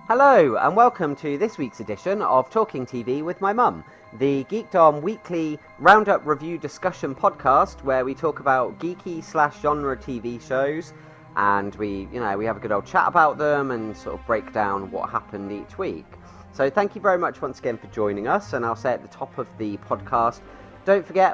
Hello and welcome to this week's edition of Talking TV with my mum, the Geek-Dom weekly Roundup review discussion podcast where we talk about geeky/genre TV shows and we have a good old chat about them and sort of break down what happened each week. So thank you very much once again for joining us, and I'll say at the top of the podcast, don't forget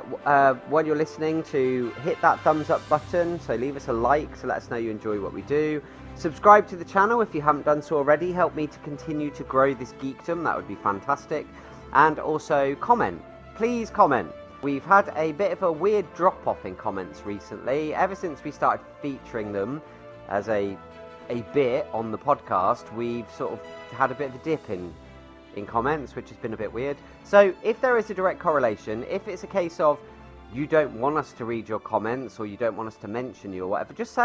when you're listening to hit that thumbs up button, so leave us a like to let us know you enjoy what we do. Subscribe to the channel if you haven't done so already. Help me to continue to grow this geekdom. That would be fantastic. And also comment. Please comment. We've had a bit of a weird drop-off in comments recently. Ever since we started featuring them as a bit on the podcast, we've sort of had a bit of a dip in comments, which has been a bit weird. So if there is a direct correlation, if it's a case of you don't want us to read your comments or you don't want us to mention you or whatever, just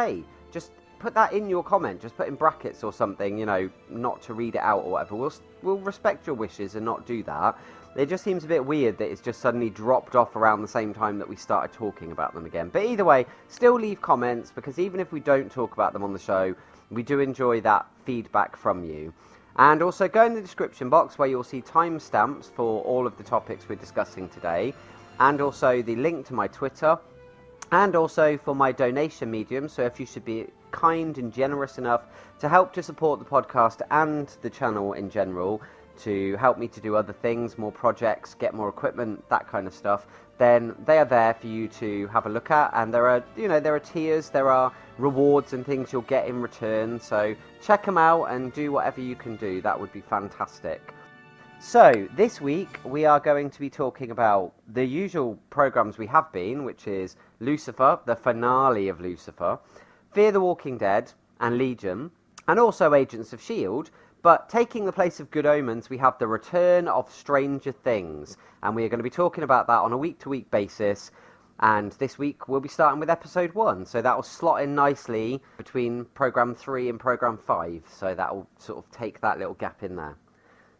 put that in your comment, just put in brackets or something, not to read it out or whatever. We'll respect your wishes and not do that. It just seems a bit weird that it's just suddenly dropped off around the same time that we started talking about them again. But either way, still leave comments, because even if we don't talk about them on the show, we do enjoy that feedback from you. And also go in the description box where you'll see timestamps for all of the topics we're discussing today, and also the link to my Twitter, and also for my donation medium. So if you should be kind and generous enough to help to support the podcast and the channel in general, to help me to do other things, more projects, get more equipment, that kind of stuff, then they are there for you to have a look at. And there are tiers, there are rewards and things you'll get in return. So check them out and do whatever you can do. That would be fantastic. So this week we are going to be talking about the usual programs we have been, which is Lucifer, the finale of Lucifer, Fear the Walking Dead and Legion, and also Agents of S.H.I.E.L.D. But taking the place of Good Omens, we have the return of Stranger Things, and we are going to be talking about that on a week-to-week basis. And this week we'll be starting with episode 1, so that will slot in nicely between program 3 and program 5, so that will sort of take that little gap in there.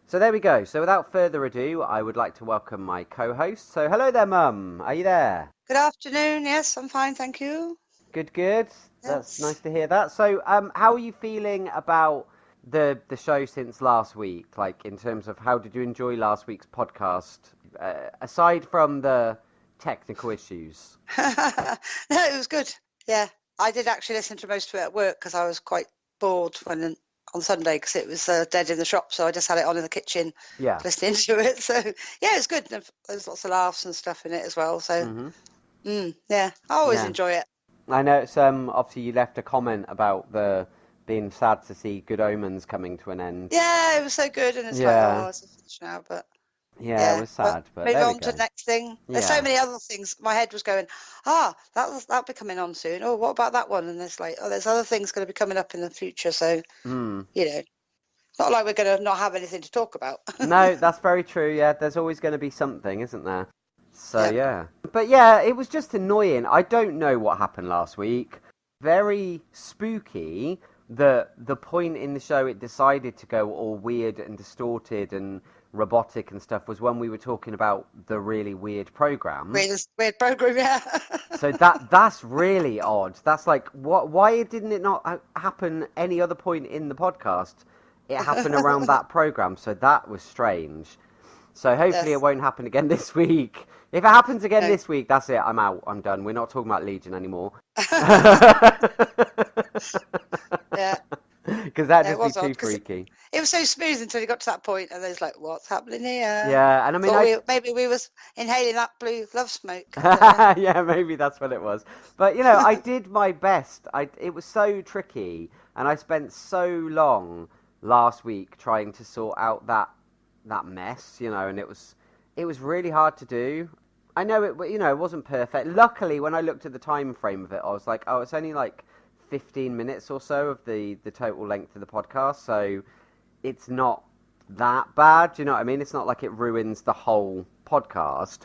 So there we go. So without further ado, I would like to welcome my co-host. So hello there, Mum. Are you there? Good afternoon. Yes, I'm fine, thank you. Good. Yes. That's nice to hear that. So how are you feeling about the show since last week? Like, in terms of how did you enjoy last week's podcast, aside from the technical issues? No, it was good. Yeah, I did actually listen to most of it at work because I was quite bored on Sunday because it was dead in the shop, so I just had it on in the kitchen, listening to it. So yeah, it was good. There's lots of laughs and stuff in it as well. So yeah, I always enjoy it. I know it's obviously you left a comment about being sad to see Good Omens coming to an end. Yeah, it was so good, and it's it's finished now, but yeah, it was sad. But move on to the next thing. There's so many other things. My head was going, that'll be coming on soon. Oh, what about that one? And it's like, there's other things going to be coming up in the future. So not like we're going to not have anything to talk about. No, that's very true. Yeah, there's always going to be something, isn't there? So yeah. But yeah, it was just annoying. I don't know what happened last week. Very spooky that the point in the show it decided to go all weird and distorted and robotic and stuff was when we were talking about the really weird program. Weird program, yeah. So that's really odd. That's like, why didn't it not happen any other point in the podcast? It happened around that program, so that was strange. So hopefully it won't happen again this week. If it happens again this week, that's it. I'm out. I'm done. We're not talking about Legion anymore. Yeah. Because that'd just be too freaky. It was so smooth until you got to that point, and there's like, what's happening here? Yeah, and I mean, maybe we was inhaling that blue love smoke. Yeah, maybe that's what it was. But I did my best. It was so tricky, and I spent so long last week trying to sort out that mess, and it was really hard to do. I know it wasn't perfect. Luckily, when I looked at the time frame of it, I was like, oh, it's only like 15 minutes or so of the total length of the podcast, so it's not that bad. Do you know what I mean? It's not like it ruins the whole podcast.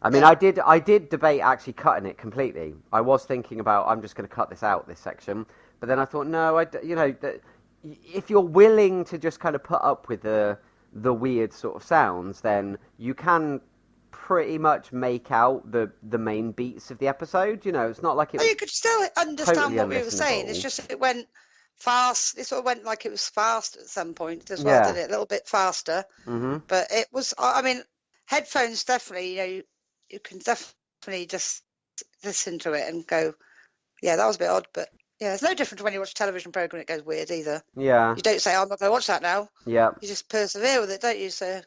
I mean, I did debate actually cutting it completely. I was thinking about, I'm just going to cut this section, but then I thought, no, if you're willing to just kind of put up with the weird sort of sounds, then you can pretty much make out the main beats of the episode. It's not like it. You could still understand totally what we were saying. It's just it went fast. It sort of went like it was fast at some point as well, didn't it? A little bit faster. Mm-hmm. But it was, I mean, headphones definitely, you can definitely just listen to it and go, yeah, that was a bit odd, but yeah, it's no different to when you watch a television program and it goes weird either. Yeah. You don't say, oh, I'm not going to watch that now. Yeah. You just persevere with it, don't you? So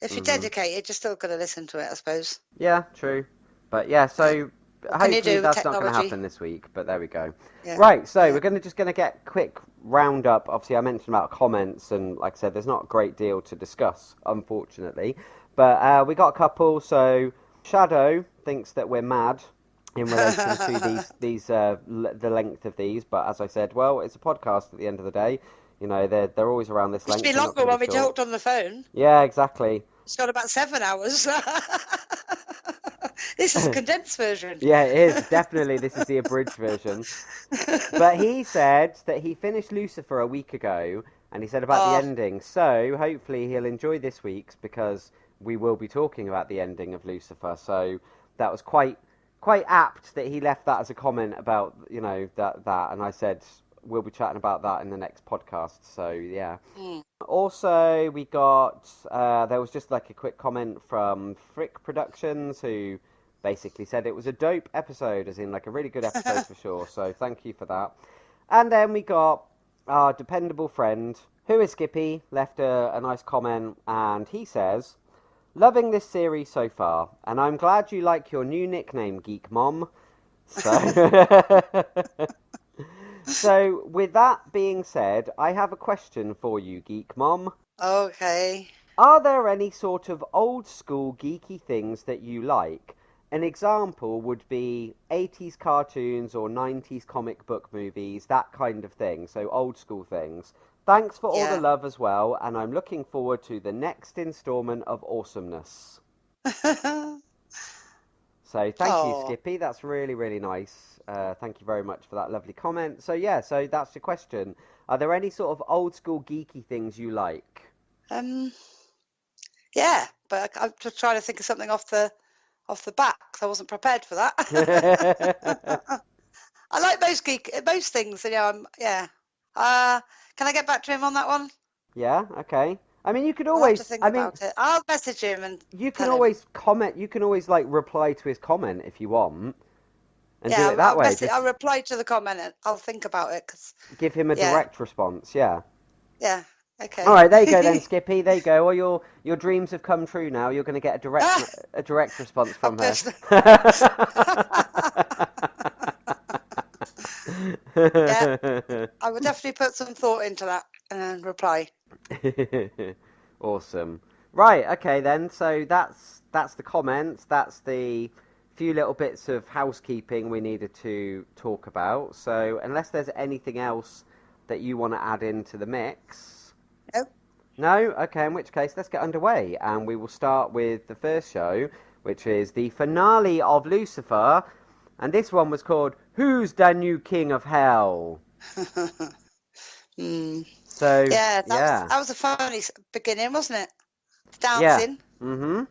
if you're dedicated, you're still going to listen to it, I suppose. Yeah, true. But yeah, so hopefully that's not going to happen this week, but there we go. Yeah. Right, so we're just going to get a quick roundup. Obviously, I mentioned about comments, and like I said, there's not a great deal to discuss, unfortunately. But we got a couple. So Shadow thinks that we're mad in relation to the length of these, but as I said, well, it's a podcast at the end of the day. You know, they're always around this length. It's been longer when we talked on the phone. Yeah, exactly. It's got about 7 hours. This is a condensed version. Yeah, it is. Definitely, this is the abridged version. But he said that he finished Lucifer a week ago, and he said about the ending. So hopefully he'll enjoy this week's, because we will be talking about the ending of Lucifer. So that was quite apt that he left that as a comment about, that. And I said, we'll be chatting about that in the next podcast. So, yeah. Also, we got, there was just like a quick comment from Frick Productions, who basically said it was a dope episode, as in like a really good episode for sure. So thank you for that. And then we got our dependable friend, who is Skippy, left a nice comment, and he says, loving this series so far, and I'm glad you like your new nickname, Geek Mom. So, with that being said, I have a question for you, Geek Mom. Okay. Are there any sort of old school geeky things that you like? An example would be 80s cartoons or 90s comic book movies, that kind of thing. So, old school things. Thanks for all the love as well, and I'm looking forward to the next installment of awesomeness. So thank you, Skippy. That's really, really nice. Thank you very much for that lovely comment. So yeah, so that's the question. Are there any sort of old school geeky things you like? Yeah, but I'm just trying to think of something off the bat, because I wasn't prepared for that. I like most things. Can I get back to him on that one? Yeah. Okay. I mean, you could always. I'll have to think about it. I'll message him and. You can always comment. You can always reply to his comment if you want, and do it that way. I'll reply to the comment and I'll think about it. Give him a direct response. Yeah. Yeah. Okay. All right. There you go then, Skippy. There you go. All your dreams have come true now. You're going to get a direct response from her. Yeah, I will definitely put some thought into that and reply. Awesome. Right, okay then. So that's the comments. That's the few little bits of housekeeping we needed to talk about. So unless there's anything else that you want to add into the mix. Nope. No? Okay, in which case let's get underway, and we will start with the first show, which is the finale of Lucifer, and this one was called Who's the New King of Hell? So that was a funny beginning, wasn't it? Dancing. Yeah. Mm-hmm.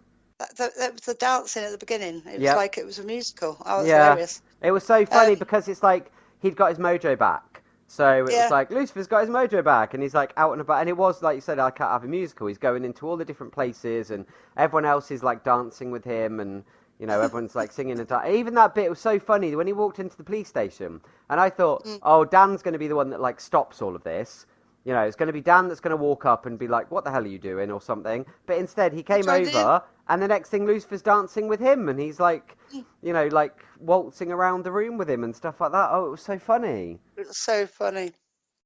That was the dancing at the beginning. It was like it was a musical. I was hilarious. It was so funny because it's like he'd got his mojo back. So it was like Lucifer's got his mojo back, and he's like out and about. And it was like you said, I can't have a musical. He's going into all the different places, and everyone else is like dancing with him, and everyone's like singing and dancing. Even that bit was so funny when he walked into the police station, and I thought, oh, Dan's going to be the one that like stops all of this. It's going to be Dan that's going to walk up and be like, what the hell are you doing, or something. But instead, he came over, and the next thing, Lucifer's dancing with him, and he's like, like waltzing around the room with him and stuff like that. Oh, it was so funny. It was so funny.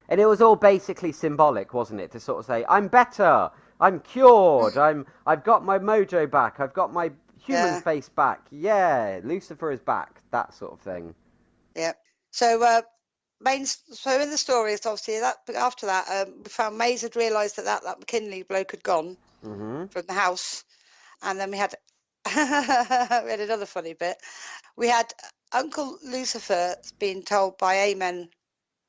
And it was all basically symbolic, wasn't it? To sort of say, I'm better, I'm cured, I've got my mojo back, I've got my human face back. Yeah, Lucifer is back, that sort of thing. Yeah. So, so in the story, it's obviously that after that, we found Maze had realised that McKinley bloke had gone from the house, and then we had another funny bit. We had Uncle Lucifer being told by Amen.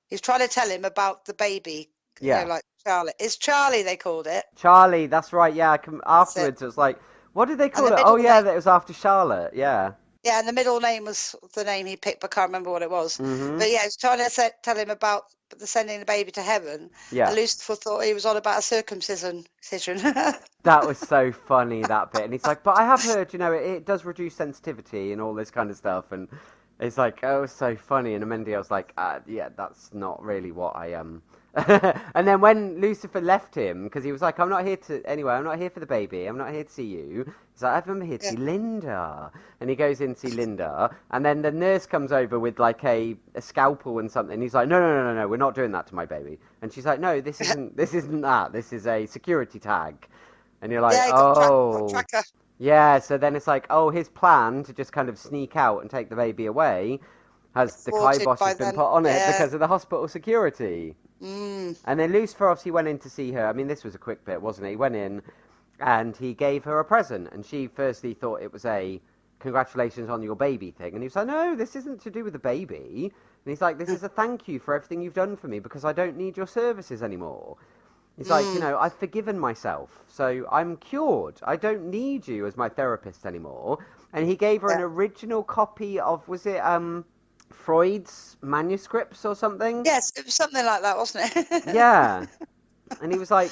He was trying to tell him about the baby. Like Charlie. It's Charlie they called it. Charlie, that's right. Yeah, afterwards it was like, what did they call it? Oh yeah, that was after Charlotte. Yeah. Yeah, and the middle name was the name he picked, but I can't remember what it was. Mm-hmm. But yeah, he was trying to tell him about sending the baby to heaven. Yeah. And Lucifer thought he was on about a circumcision. That was so funny, that bit. And he's like, but I have heard, it does reduce sensitivity and all this kind of stuff. And it's like, oh, it's so funny. And Amendia was like, yeah, that's not really what I am. And then when Lucifer left him, because he was like, I'm not here for the baby. I'm not here to see you. He's like, I'm here to see Linda. And he goes in to see Linda. And then the nurse comes over with like a scalpel and something. He's like, no, we're not doing that to my baby. And she's like, no, this isn't that. This is a security tag. And you're like, got tracker. Yeah, so then it's like, his plan to just kind of sneak out and take the baby away the kibosh has been put on it because of the hospital security. Mm. And then Lucifer obviously went in to see her. I mean, this was a quick bit, wasn't it? He went in and he gave her a present. And she firstly thought it was a congratulations on your baby thing. And he was like, no, this isn't to do with the baby. And he's like, this is a thank you for everything you've done for me because I don't need your services anymore. He's like, I've forgiven myself, so I'm cured. I don't need you as my therapist anymore. And he gave her an original copy of, was it Freud's manuscripts or something? Yes, it was something like that, wasn't it? Yeah. And he was like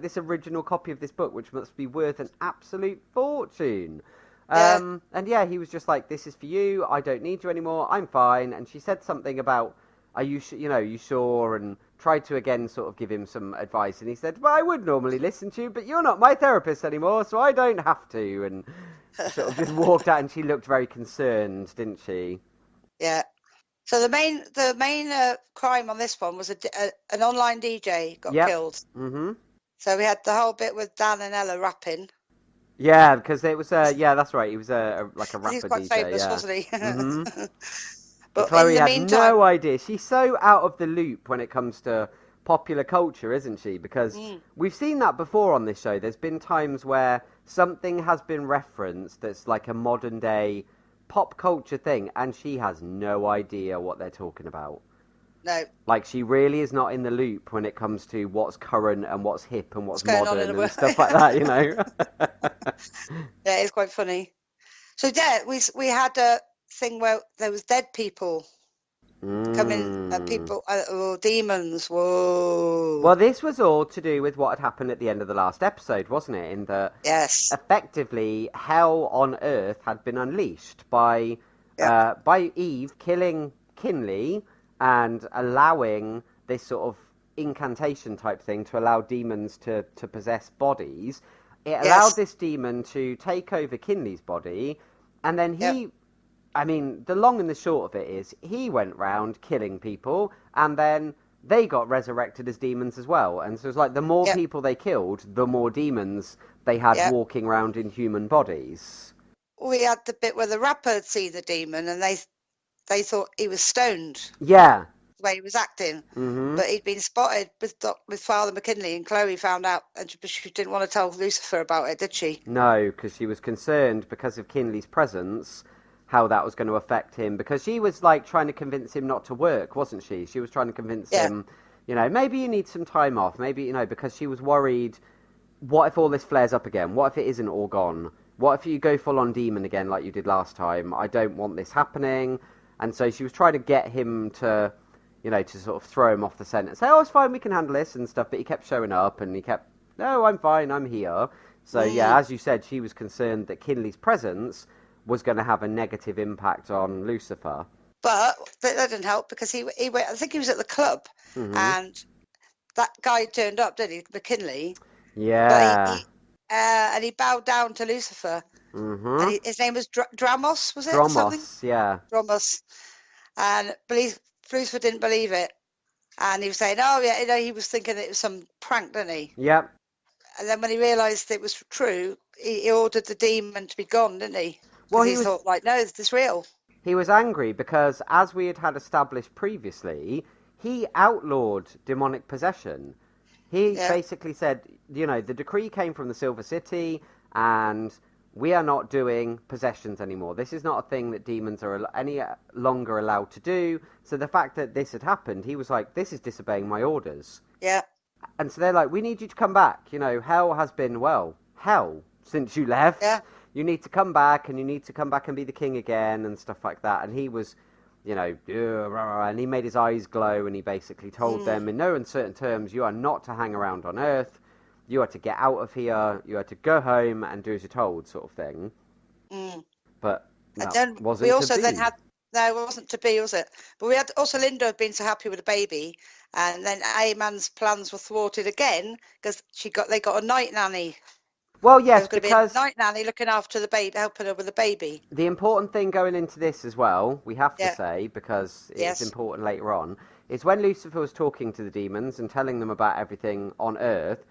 this original copy of this book, which must be worth an absolute fortune. And yeah, he was just like, this is for you. I don't need you anymore. I'm fine. And she said something about, are you you sure? And tried to again sort of give him some advice. And he said, well, I would normally listen to you, but you're not my therapist anymore, so I don't have to. And sort of just walked out, and she looked very concerned, didn't she? Yeah. So the main crime on this one was an online DJ got killed. Mm-hmm. So we had the whole bit with Dan and Ella rapping. Yeah, because it was that's right. He was like a rapper DJ. He was quite famous, wasn't he? Mm-hmm. But Chloe had no idea. She's so out of the loop when it comes to popular culture, isn't she? Because we've seen that before on this show. There's been times where something has been referenced that's like a modern day pop culture thing, and she has no idea what they're talking about. No. Like, she really is not in the loop when it comes to what's current and what's hip and what's modern and stuff like that, Yeah, it's quite funny. So, yeah, we had a thing where there was dead people coming, people, demons, whoa. Well, this was all to do with what had happened at the end of the last episode, wasn't it? In that, effectively, hell on Earth had been unleashed by Eve killing Kinley and allowing this sort of incantation type thing to allow demons to possess bodies. It allowed this demon to take over Kinley's body, and then he... I mean, the long and the short of it is he went round killing people, and then they got resurrected as demons as well. And so it's like the more people they killed, the more demons they had walking around in human bodies. We had the bit where the rapper had seen the demon, and they thought he was stoned. Yeah. The way he was acting. Mm-hmm. But he'd been spotted with Father McKinley, and Chloe found out, and she didn't want to tell Lucifer about it, did she? No, because she was concerned because of Kinley's presence, how that was going to affect him, because she was like trying to convince him not to work, wasn't she? She was trying to convince him, maybe you need some time off, maybe, because she was worried, what if all this flares up again? What if it isn't all gone? What if you go full on demon again like you did last time? I don't want this happening. And so she was trying to get him to, to sort of throw him off the scent and say, oh, it's fine, we can handle this and stuff, but he kept showing up and he kept, no, I'm fine, I'm here. So as you said, she was concerned that Kinley's presence was going to have a negative impact on Lucifer. But that didn't help, because he went, I think he was at the club, and that guy turned up, didn't he, McKinley? Yeah. And he bowed down to Lucifer. Mm-hmm. And his name was Dramos, was it? Dramos, yeah. Dramos. And Lucifer didn't believe it. And he was saying, he was thinking it was some prank, didn't he? Yep. And then when he realised it was true, he ordered the demon to be gone, didn't he? Well, he thought, like, no, is this real? He was angry because, as we had established previously, he outlawed demonic possession. He basically said, the decree came from the Silver City, and we are not doing possessions anymore. This is not a thing that demons are any longer allowed to do. So the fact that this had happened, he was like, this is disobeying my orders. Yeah. And so they're like, we need you to come back. Hell has been, hell since you left. Yeah. you need to come back, and you need to come back and be the king again, and stuff like that. And he was, and he made his eyes glow, and he basically told them in no uncertain terms, you are not to hang around on Earth, you are to get out of here, you are to go home and do as you're told, sort of thing. But that then wasn't we also to be. then had, no, it wasn't to be, was it? But we had also Linda had been so happy with the baby, and then A-Man's plans were thwarted again because they got a night nanny. Well, yes, there was because be a night nanny looking after the baby, helping her with the baby. the important thing going into this as well, we have to say, because it's important later on, is when Lucifer was talking to the demons and telling them about everything on Earth,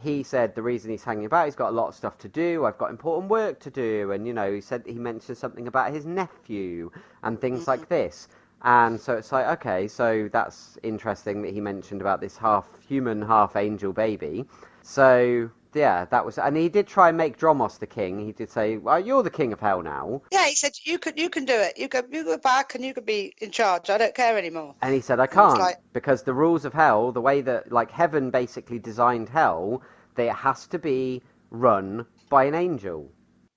he said the reason he's hanging about, he's got a lot of stuff to do, I've got important work to do, and, he mentioned something about his nephew and things like this. And so it's like, okay, so that's interesting that he mentioned about this half human, half angel baby. So yeah, that was, and he did try and make Dromos the king. He did say, "Well, you're the king of hell now." Yeah, he said you can do it. You go back and you can be in charge. I don't care anymore. And he said, "I can't because the rules of hell, the way that heaven basically designed hell, it has to be run by an angel.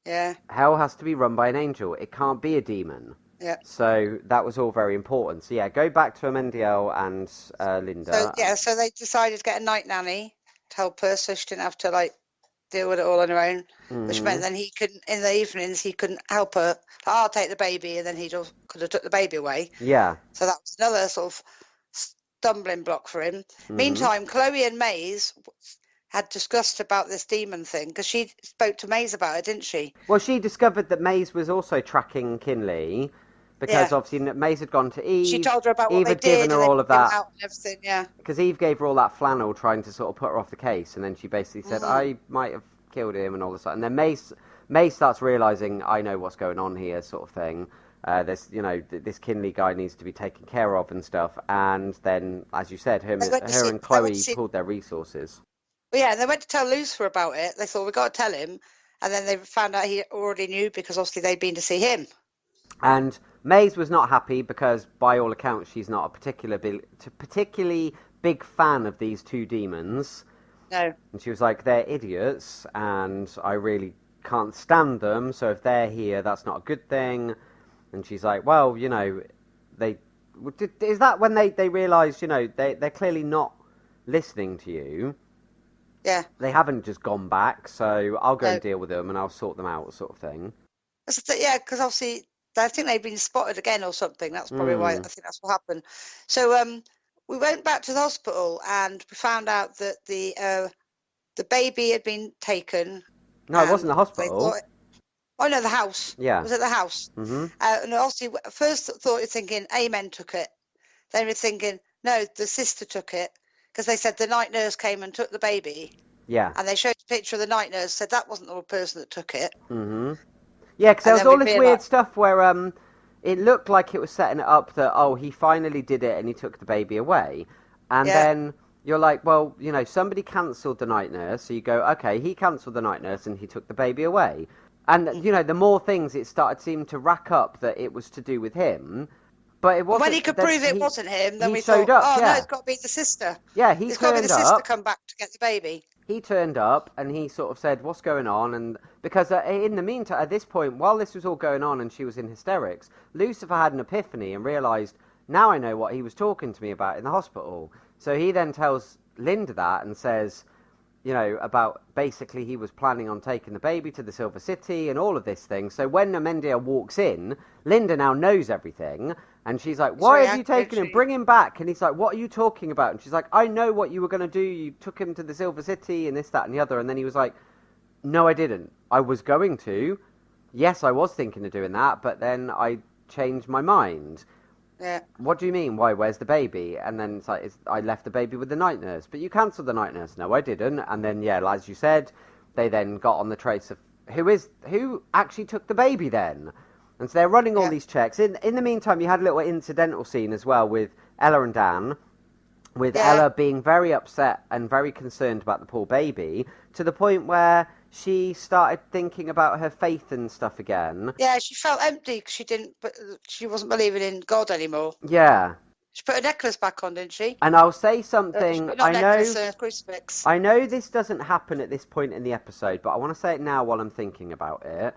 Yeah. Hell has to be run by an angel. It can't be a demon." Yeah. So that was all very important. So yeah, go back to Amendiel and Linda. So they decided to get a night nanny to help her, so she didn't have to deal with it all on her own. Which meant then he couldn't, in the evenings, he couldn't help her. I'll take the baby, and then he could have took the baby away. Yeah. So that was another sort of stumbling block for him. Meantime, Chloe and Maze had discussed about this demon thing because she spoke to Maze about it, didn't she? Well, she discovered that Maze was also tracking Kinley because obviously Maze had gone to Eve. She told her about what Eve they had did given her all of that. Out and everything, yeah. Because Eve gave her all that flannel trying to sort of put her off the case, and then she basically said, I might have killed him and all this. And then Maze starts realising, I know what's going on here, sort of thing. This Kinley guy needs to be taken care of and stuff. And then, as you said, her and Chloe pulled their resources. Well, yeah, they went to tell Lucifer about it. They thought, we've got to tell him. And then they found out he already knew because obviously they'd been to see him. And Maze was not happy because, by all accounts, she's not a particularly big fan of these two demons. No. And she was like, they're idiots, and I really can't stand them, so if they're here, that's not a good thing. And she's like, well, is that when they realised, they're clearly not listening to you? Yeah. They haven't just gone back, so I'll go and deal with them, and I'll sort them out, sort of thing. Yeah, because obviously I think they'd been spotted again or something. That's probably why I think that's what happened. So we went back to the hospital and we found out that the baby had been taken. No, it wasn't the hospital. The house. Yeah. It was at the house. Mm-hmm. And obviously, first thought you're thinking, Amen took it. Then we're thinking, no, the sister took it. Because they said the night nurse came and took the baby. Yeah. And they showed a picture of the night nurse, said that wasn't the person that took it. Mm-hmm. Yeah, because there was all this weird stuff where it looked like it was setting it up that, he finally did it and he took the baby away. And then you're like, well, somebody cancelled the night nurse. So you go, okay, he cancelled the night nurse and he took the baby away. And, the more things it started seeming to rack up that it was to do with him. But it wasn't. When he could prove it wasn't him, then we thought, no, it's got to be the sister. Yeah, he turned up. It's got to be the sister come back to get the baby. He turned up and he sort of said, what's going on? And because in the meantime, at this point, while this was all going on and she was in hysterics, Lucifer had an epiphany and realised, now I know what he was talking to me about in the hospital. So he then tells Linda that and says, about basically he was planning on taking the baby to the Silver City and all of this thing. So when Amendia walks in, Linda now knows everything. And she's like, why have you taken him? Bring him back. And he's like, what are you talking about? And she's like, I know what you were going to do. You took him to the Silver City and this, that, and the other. And then he was like, no, I didn't. I was going to. Yes, I was thinking of doing that. But then I changed my mind. Yeah. What do you mean? Why? Where's the baby? And then it's like, I left the baby with the night nurse. But you cancelled the night nurse. No, I didn't. And then, as you said, they then got on the trace of who actually took the baby then. And so they're running all these checks. In the meantime, you had a little incidental scene as well with Ella and Dan, with Ella being very upset and very concerned about the poor baby, to the point where she started thinking about her faith and stuff again. Yeah, she felt empty because she wasn't believing in God anymore. Yeah. She put a necklace back on, didn't she? And I'll say something. Necklace, crucifix. I know this doesn't happen at this point in the episode, but I want to say it now while I'm thinking about it,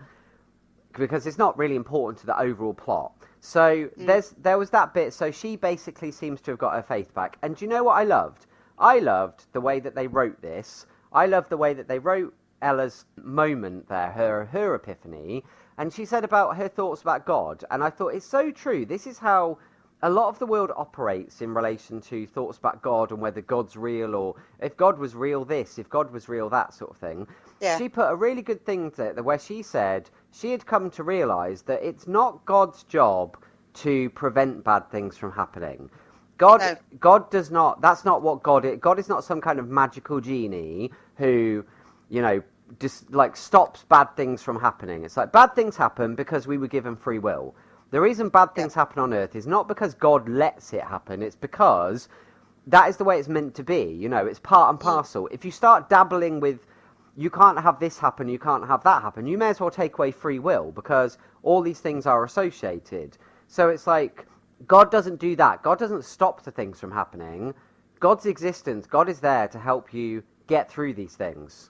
because it's not really important to the overall plot. So there was that bit. So she basically seems to have got her faith back. And do you know what I loved? I loved the way that they wrote this. I loved the way that they wrote Ella's moment there, her epiphany. And she said about her thoughts about God. And I thought, it's so true. This is how a lot of the world operates in relation to thoughts about God and whether God's real, or if God was real this, if God was real that sort of thing. Yeah. She put a really good thing there where she said she had come to realise that it's not God's job to prevent bad things from happening. God does not, that's not what God is. God is not some kind of magical genie who, just stops bad things from happening. It's like bad things happen because we were given free will. The reason bad things happen on Earth is not because God lets it happen. It's because that is the way it's meant to be. It's part and parcel. If you start dabbling with, you can't have this happen, you can't have that happen, you may as well take away free will, because all these things are associated. So it's like, God doesn't do that. God doesn't stop the things from happening. God's existence, God is there to help you get through these things.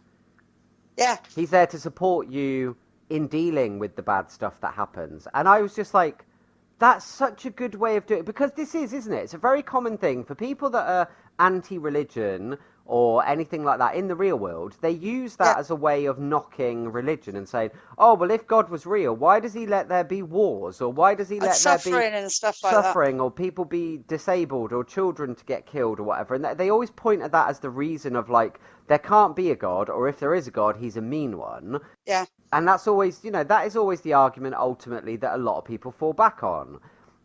Yeah. He's there to support you in dealing with the bad stuff that happens. And I was just like, that's such a good way of doing it, because this is, isn't it? It's a very common thing for people that are anti-religion or anything like that in the real world. They use that as a way of knocking religion and saying, oh, well, if God was real, why does he let there be wars? Or why does he let there be suffering and stuff like suffering, or people be disabled, or children to get killed or whatever? And they always point at that as the reason of, like, there can't be a God, or if there is a God, he's a mean one. Yeah. And that's always, that is always the argument ultimately that a lot of people fall back on.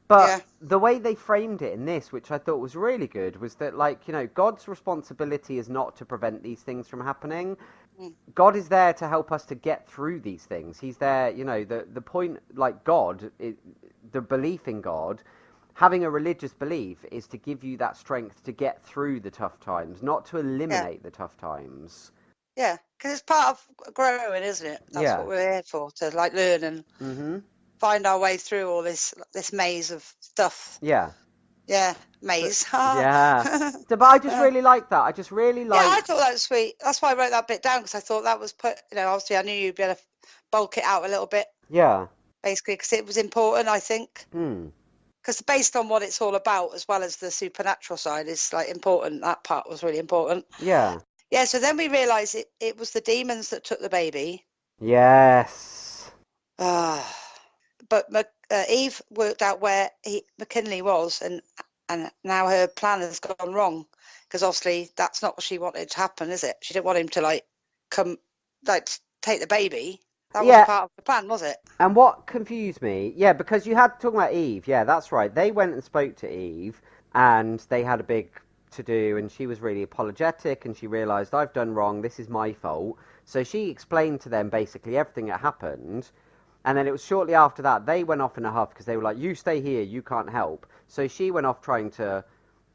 But the way they framed it in this, which I thought was really good, was that, God's responsibility is not to prevent these things from happening. God is there to help us to get through these things. He's there, the point, God, the belief in God, having a religious belief is to give you that strength to get through the tough times, not to eliminate the tough times. Yeah, because it's part of growing, isn't it? That's what we're here for, to learn and find our way through all this maze of stuff. Yeah. Yeah, maze. Yeah. But I just really like that. I just really like. Yeah, I thought that was sweet. That's why I wrote that bit down, because I thought that was obviously I knew you'd be able to bulk it out a little bit. Yeah. Basically, because it was important, I think. Because based on what it's all about, as well as the supernatural side, is important. That part was really important. Yeah. Yeah, so then we realised it was the demons that took the baby. Yes. But Eve worked out where McKinley was, and now her plan has gone wrong, because obviously that's not what she wanted to happen, is it? She didn't want him to come take the baby. That wasn't part of the plan, was it? And what confused me, because you had talking about Eve, that's right. They went and spoke to Eve, and they had a big to do, and she was really apologetic, and she realised, I've done wrong, this is my fault. So she explained to them basically everything that happened, and then it was shortly after that they went off in a huff, because they were like, you stay here, you can't help. So she went off trying to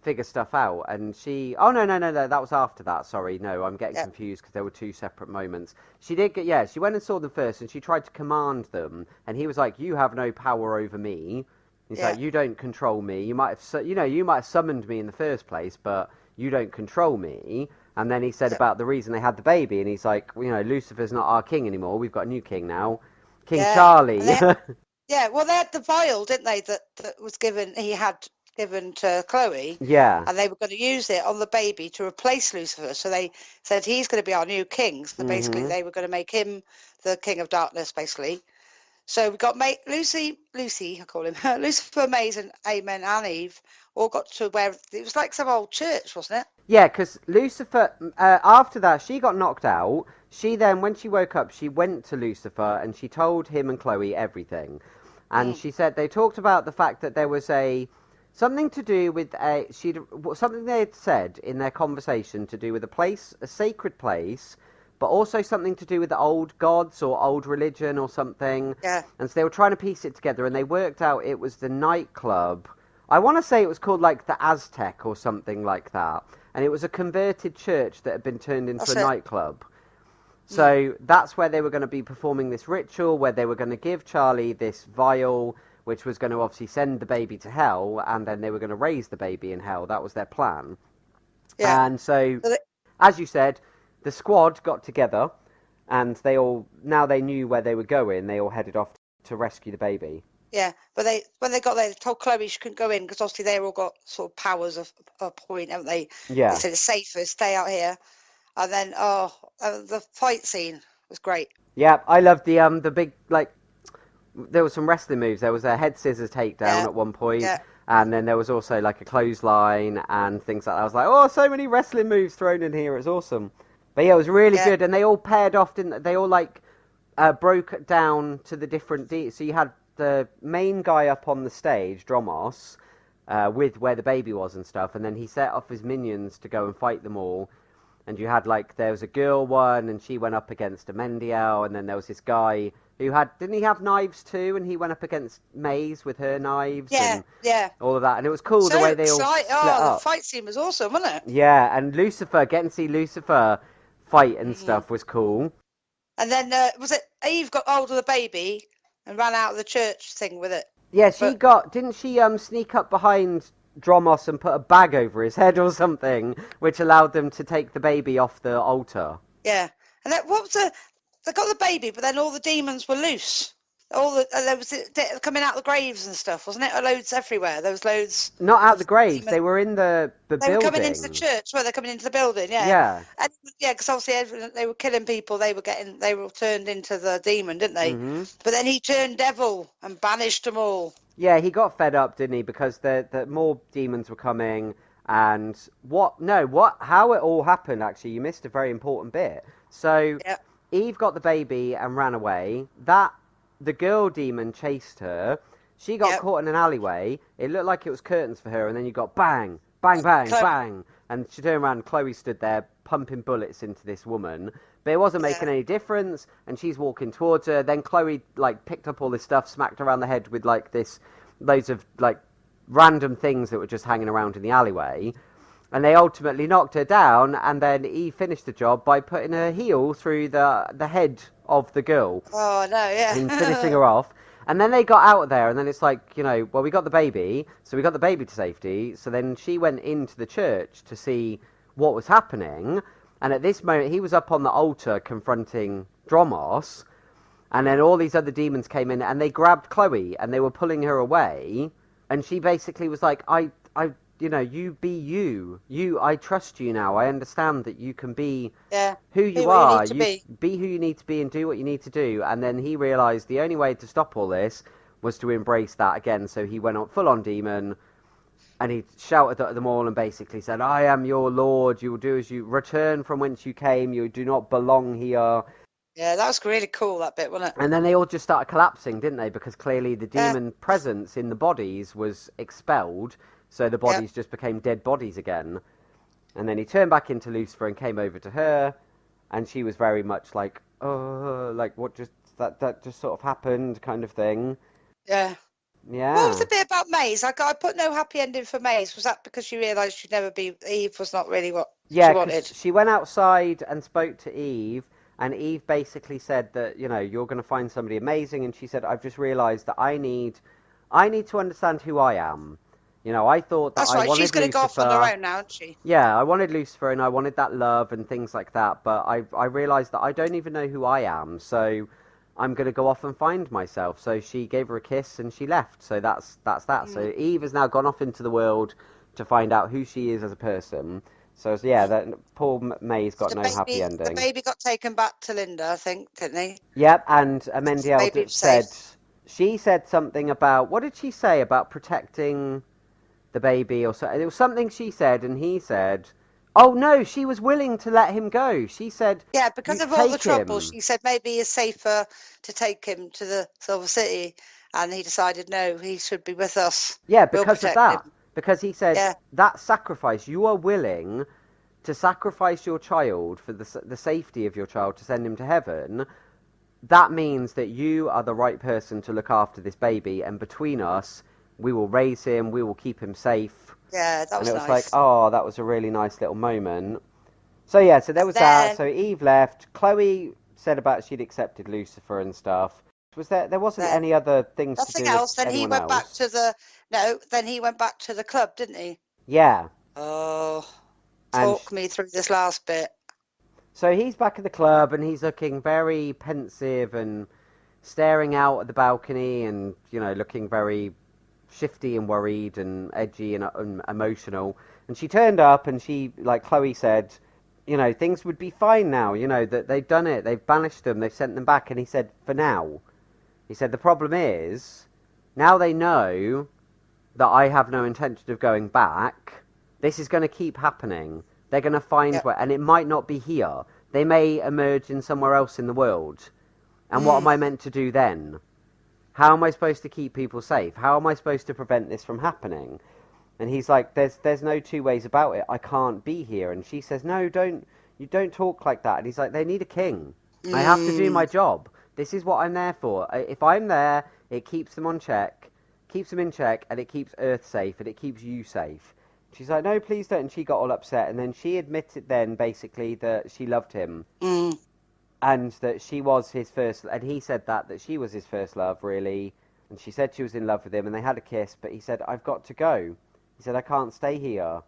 figure stuff out, and she, no, that was after that, sorry, no, I'm getting confused, because there were two separate moments. She did get, she went and saw them first, and she tried to command them, and he was like, you have no power over me. He's like, you don't control me. You might have, you might have summoned me in the first place, but you don't control me. And then he said about the reason they had the baby, and he's like, Lucifer's not our king anymore. We've got a new king now, King Charlie. Well, they had the vial, didn't they? That was given. He had given to Chloe. Yeah. And they were going to use it on the baby to replace Lucifer. So they said he's going to be our new king. So basically, they were going to make him the king of darkness, basically. So we got Lucy, I call him, Lucifer, Maze, and Amen, and Eve all got to where it was like some old church, wasn't it? Yeah, because Lucifer, after that, she got knocked out. She then, when she woke up, she went to Lucifer and she told him and Chloe everything. And she said they talked about the fact that there was something to do with something they had said in their conversation to do with a sacred place, but also something to do with the old gods or old religion or something. Yeah. And so they were trying to piece it together, and they worked out it was the nightclub. I want to say it was called the Aztec or something like that. And it was a converted church that had been turned into a nightclub. So that's where they were going to be performing this ritual, where they were going to give Charlie this vial, which was going to obviously send the baby to hell, and then they were going to raise the baby in hell. That was their plan. Yeah. And so, as you said, the squad got together, and now they knew where they were going. They all headed off to rescue the baby. Yeah, but when they got there, they told Chloe she couldn't go in because obviously they all got sort of powers of a point, haven't they? Yeah. They said it's safer, stay out here. And then, the fight scene was great. Yeah, I loved the big, like, there was some wrestling moves. There was a head scissors takedown at one point, and then there was also like a clothesline and things like that. I was like, oh, so many wrestling moves thrown in here. It's awesome. But yeah, it was really good, and they all paired off, didn't they? They all like broke down to the different so you had the main guy up on the stage, Dromos, with where the baby was and stuff, and then he set off his minions to go and fight them all. And you had there was a girl one, and she went up against Amendiel, and then there was this guy who didn't he have knives too, and he went up against Maze with her knives, and all of that, and it was cool the way they all split up. The fight scene was awesome, wasn't it? Yeah, and getting to see Lucifer fight and stuff was cool. And then was it Eve got hold of the baby and ran out of the church thing with it? Yeah, didn't she sneak up behind Dromos and put a bag over his head or something, which allowed them to take the baby off the altar. Yeah, and they got the baby, but then all the demons were loose. There was coming out the graves and stuff, wasn't it? Loads everywhere. There was loads. Not out the graves. They were in the building. They were coming into the church. Well, they're coming into the building. Yeah. Yeah. And because obviously they were killing people. They were turned into the demon, didn't they? Mm-hmm. But then he turned devil and banished them all. Yeah, he got fed up, didn't he? Because the more demons were coming, and how it all happened. Actually, you missed a very important bit. So Eve got the baby and ran away. The girl demon chased her. She got caught in an alleyway. It looked like it was curtains for her, and then you got bang, bang, bang, bang. And she turned around, and Chloe stood there pumping bullets into this woman. But it wasn't making any difference, and she's walking towards her. Then Chloe, picked up all this stuff, smacked her around the head with, loads of, random things that were just hanging around in the alleyway. And they ultimately knocked her down, and then Eve finished the job by putting her heel through the head of the girl. Oh, no, yeah. And finishing her off. And then they got out of there, and then it's we got the baby, so we got the baby to safety. So then she went into the church to see what was happening. And at this moment, he was up on the altar confronting Dromos. And then all these other demons came in, and they grabbed Chloe, and they were pulling her away. And she basically was like, you be you. I trust you now. I understand that you can be who you are. Be who you need to be and do what you need to do. And then he realised the only way to stop all this was to embrace that again. So he went on full on demon, and he shouted at them all and basically said, I am your lord. You will do as you return from whence you came. You do not belong here. Yeah, that was really cool, that bit, wasn't it? And then they all just started collapsing, didn't they? Because clearly the demon presence in the bodies was expelled. So the bodies just became dead bodies again. And then he turned back into Lucifer and came over to her. And she was very much like, what just, that just sort of happened kind of thing. Yeah. Yeah. What was the bit about Maze? I put no happy ending for Maze. Was that because she realised Eve was not really what she wanted? She went outside and spoke to Eve. And Eve basically said that, you're going to find somebody amazing. And she said, I've just realised that I need to understand who I am. I thought that I wanted Lucifer. She's going to go off on her own now, isn't she? Yeah, I wanted Lucifer and I wanted that love and things like that. But I realised that I don't even know who I am. So I'm going to go off and find myself. So she gave her a kiss and she left. So that's that. So Eve has now gone off into the world to find out who she is as a person. So, that poor May's got no happy ending. The baby got taken back to Linda, I think, didn't he? Yep, and Amendiel said... She said something about... What did she say about protecting the baby? Or so? It was something she said, and he said... Oh, no, she was willing to let him go. She said... Yeah, because of all the trouble, she said maybe it's safer to take him to the Silver City. And he decided, no, he should be with us. Yeah, because of that. Because he said, that sacrifice, you are willing to sacrifice your child for the safety of your child to send him to heaven. That means that you are the right person to look after this baby. And between us, we will raise him, we will keep him safe. Yeah, that was nice. And it was that was a really nice little moment. So there was that. So Eve left. Chloe said about she'd accepted Lucifer and stuff. Was there wasn't any other things to do else. with Then he anyone went back else? to then he went back to the club, didn't he? Yeah. Oh, talk me through this last bit. So he's back at the club and he's looking very pensive and staring out at the balcony and, looking very shifty and worried and edgy and emotional. And she turned up and she, like Chloe said, things would be fine now, that they've done it, they've banished them, they've sent them back. And he said, for now. He said, the problem is, now they know that I have no intention of going back, this is going to keep happening. They're going to find where, and it might not be here. They may emerge in somewhere else in the world. And what am I meant to do then? How am I supposed to keep people safe? How am I supposed to prevent this from happening? And he's like, there's no two ways about it. I can't be here. And she says, no, you don't talk like that. And he's like, they need a king. I have to do my job. This is what I'm there for. If I'm there, it keeps them in check, and it keeps Earth safe, and it keeps you safe. She's like, no, please don't. And she got all upset. And then she admitted then, basically, that she loved him. And that she was his first... And he said that she was his first love, really. And she said she was in love with him, and they had a kiss. But he said, I've got to go. He said, I can't stay here.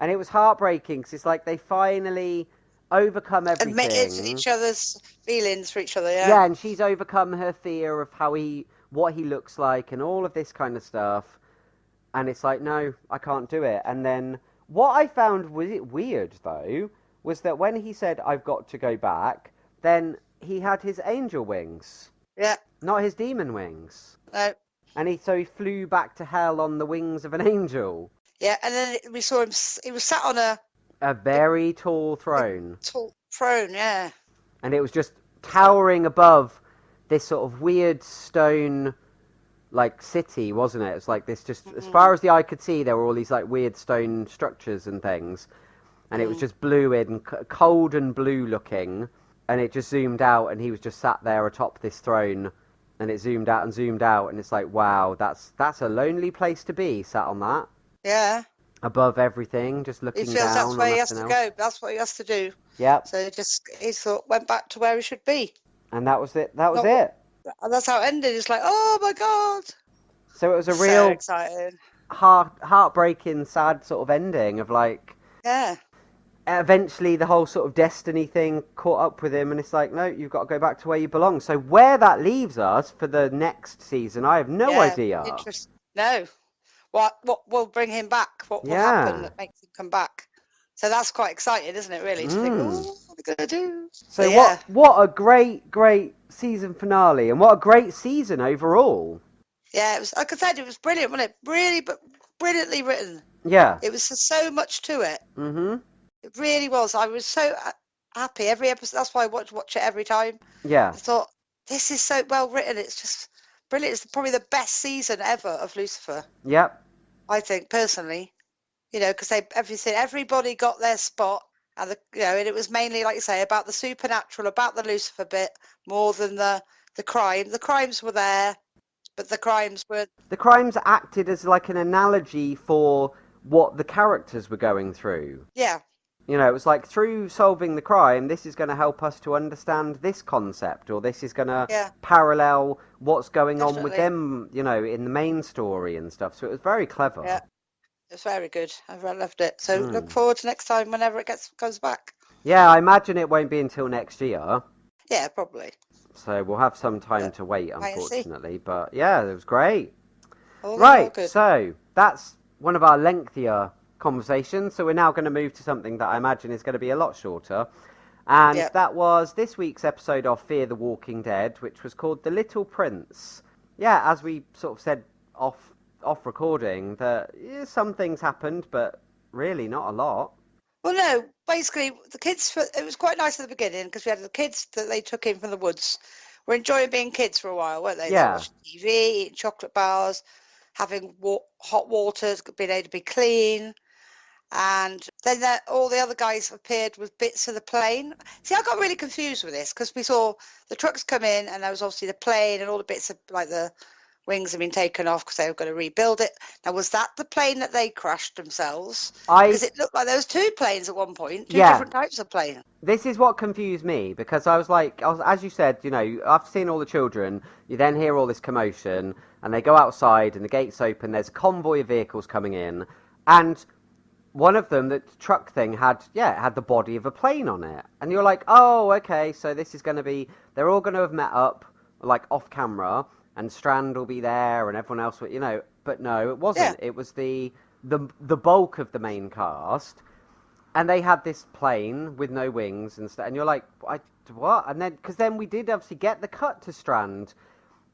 And it was heartbreaking, because it's like they finally overcome everything. Admitted each other's feelings for each other, yeah. Yeah, and she's overcome her fear of what he looks like and all of this kind of stuff. And it's like, no, I can't do it. And then what I found weird, though, was that when he said, I've got to go back, then he had his angel wings. Yeah. Not his demon wings. No. And so he flew back to hell on the wings of an angel. Yeah, and then we saw him, he was sat on a very tall throne. Tall throne, yeah. And it was just towering above this sort of weird stone, like, city, wasn't it? It was like this, just as far as the eye could see, there were all these like weird stone structures and things. And it was just blue and cold and blue looking. And it just zoomed out, and he was just sat there atop this throne. And it zoomed out, and it's like, wow, that's a lonely place to be, sat on that. Yeah. Above everything, just looking down. That's where he has to go. That's what he has to do. Yep. So he went back to where he should be. And that was it. And that's how it ended. It's like, oh my God. So it was a real exciting, heartbreaking, sad sort of ending of like. Yeah. Eventually, the whole sort of destiny thing caught up with him, and it's like, no, you've got to go back to where you belong. So where that leaves us for the next season, I have no idea. No. What will bring him back? What will happen that makes him come back? So that's quite exciting, isn't it, really? To think, what are we going to do? So what a great season finale, and what a great season overall. Yeah, it was, like I said, it was brilliant, wasn't it? Really, but brilliantly written. Yeah. It was so much to it. Mm-hmm. It really was. I was so happy every episode. That's why I watch it every time. Yeah. I thought, this is so well written. It's just brilliant. It's probably the best season ever of Lucifer. Yep. I think, personally. Because everybody got their spot. And, and it was mainly, like you say, about the supernatural, about the Lucifer bit, more than the crime. The crimes were there, but the crimes were... The crimes acted as like an analogy for what the characters were going through. Yeah. It was like, through solving the crime, this is going to help us to understand this concept, or this is going to parallel what's going on with them, in the main story and stuff. So it was very clever. Yeah, it's very good. I loved it. So look forward to next time whenever it comes back. Yeah, I imagine it won't be until next year. Yeah, probably. So we'll have some time to wait, unfortunately. But yeah, it was great. Right, so that's one of our lengthier conversations. So we're now going to move to something that I imagine is going to be a lot shorter. And that was this week's episode of Fear the Walking Dead, which was called The Little Prince. Yeah, as we sort of said off recording, that some things happened, but really not a lot. Well, no, basically, the kids, it was quite nice at the beginning, because we had the kids that they took in from the woods. Were enjoying being kids for a while, weren't they? Yeah. They watched TV, eating chocolate bars, having hot water, being able to be clean. And then all the other guys appeared with bits of the plane. See, I got really confused with this, because we saw the trucks come in, and there was obviously the plane and all the bits of, like, the wings had been taken off because they were going to rebuild it. Now, was that the plane that they crashed themselves? Because it looked like there was two planes at one point, two different types of plane. This is what confused me, because I was, as you said, after seeing all the children, you then hear all this commotion, and they go outside, and the gates open, there's a convoy of vehicles coming in, and one of them, the truck thing, had the body of a plane on it. And you're like, oh, okay, so this is going to be, they're all going to have met up, off camera, and Strand will be there, and everyone else will, but no, it wasn't. Yeah. It was the bulk of the main cast, and they had this plane with no wings and stuff, and you're like, what? And because then we did obviously get the cut to Strand,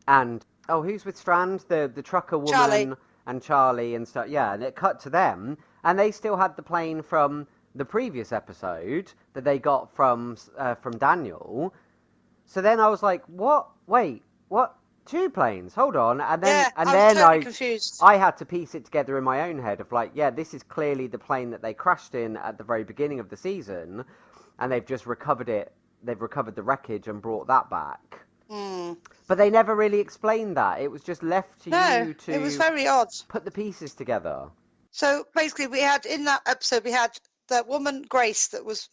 and, who's with Strand? The trucker woman, Charlie. And Charlie and stuff, and it cut to them, and they still had the plane from the previous episode that they got from Daniel. So then I was like, what? Wait, what? Two planes? Hold on. And then confused. I had to piece it together in my own head of this is clearly the plane that they crashed in at the very beginning of the season, and they've just recovered it. They've recovered the wreckage and brought that back. Mm. But they never really explained that. It was just left to you to... it was very odd. Put the pieces together. So basically, we had in that episode, we had that woman Grace that was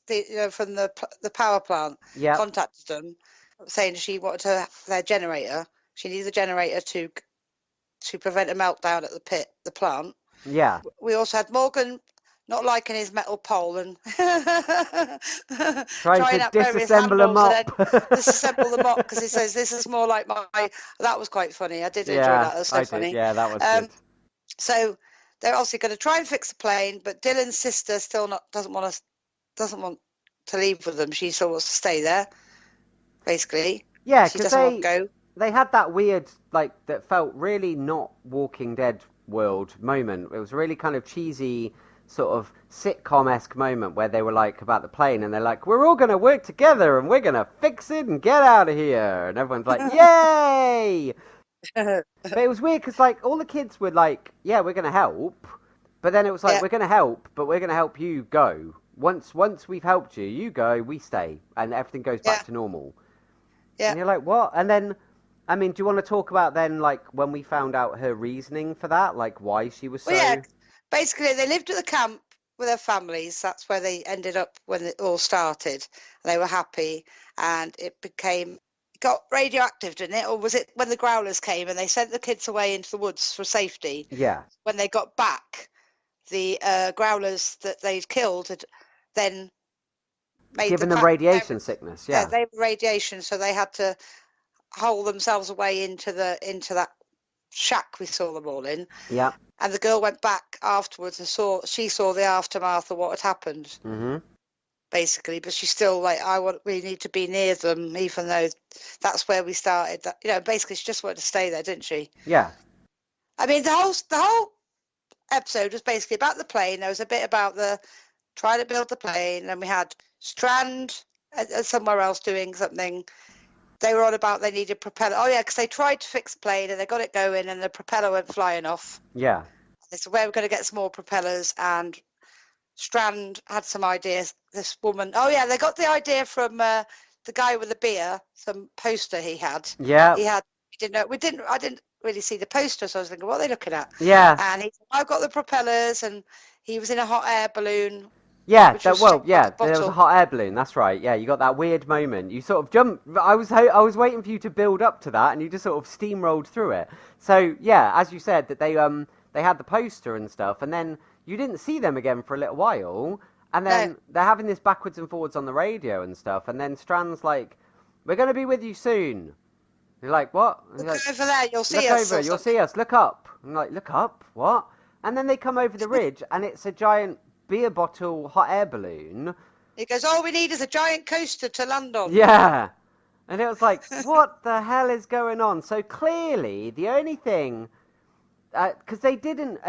from the power plant contacted them, saying she wanted their generator. She needs a generator to prevent a meltdown at the plant. Yeah. We also had Morgan not liking his metal pole and trying to disassemble a mop. Disassemble the mop because he says this is more like my. That was quite funny. I did enjoy that. That was so funny. Yeah, that was good. So they're obviously going to try and fix the plane, but Dylan's sister still doesn't want to leave with them. She still wants to stay there, basically. Yeah, because they had that weird, that felt really not Walking Dead world moment. It was really kind of cheesy, sort of sitcom-esque moment where they were about the plane, and they're like, we're all going to work together and we're going to fix it and get out of here. And everyone's like, yay! But it was weird because all the kids were like, yeah, we're going to help. But then it was we're going to help, but we're going to help you go. Once we've helped you, you go, we stay. And everything goes back to normal. Yeah. And you're like, what? And then, I mean, do you want to talk about then, when we found out her reasoning for that? Why she was so... Well, yeah. Basically, they lived at the camp with their families. That's where they ended up when it all started. They were happy, and it got radioactive, didn't it? Or was it when the growlers came and they sent the kids away into the woods for safety? Yeah. When they got back, the growlers that they'd killed had then given them radiation sickness. Yeah. They were radiation, so they had to hole themselves away into that shack we saw them all in. Yeah. And the girl went back afterwards and saw the aftermath of what had happened. Mm-hmm. Basically, but she's still we need to be near them, even though that's where we started. Basically, she just wanted to stay there, didn't she? Yeah. I mean, the whole episode was basically about the plane. There was a bit about trying to build the plane, and we had Strand somewhere else doing something. They were on about they needed propeller. Oh yeah, because they tried to fix the plane and they got it going, and the propeller went flying off. Yeah. They said, where we're going to get some more propellers, and Strand had some ideas. This woman, they got the idea from the guy with the beer, some poster he had. Yeah. I didn't really see the poster, so I was thinking, what are they looking at? Yeah. And he said, I've got the propellers, and he was in a hot air balloon. Yeah, there was a hot air balloon. That's right. Yeah, you got that weird moment. You sort of jumped. I was waiting for you to build up to that, and you just sort of steamrolled through it. So yeah, as you said, that they had the poster and stuff, and then you didn't see them again for a little while, and then they're having this backwards and forwards on the radio and stuff, and then Strand's like, "We're going to be with you soon." You're like, "What?" Look over there, you'll see us. Look over, you'll see us. Look up. I'm like, "Look up? What?" And then they come over the ridge, and it's a giant beer bottle hot air balloon. He goes, all we need is a giant coaster to land on. Yeah. And it was like, what the hell is going on? So clearly, the only thing... Because they didn't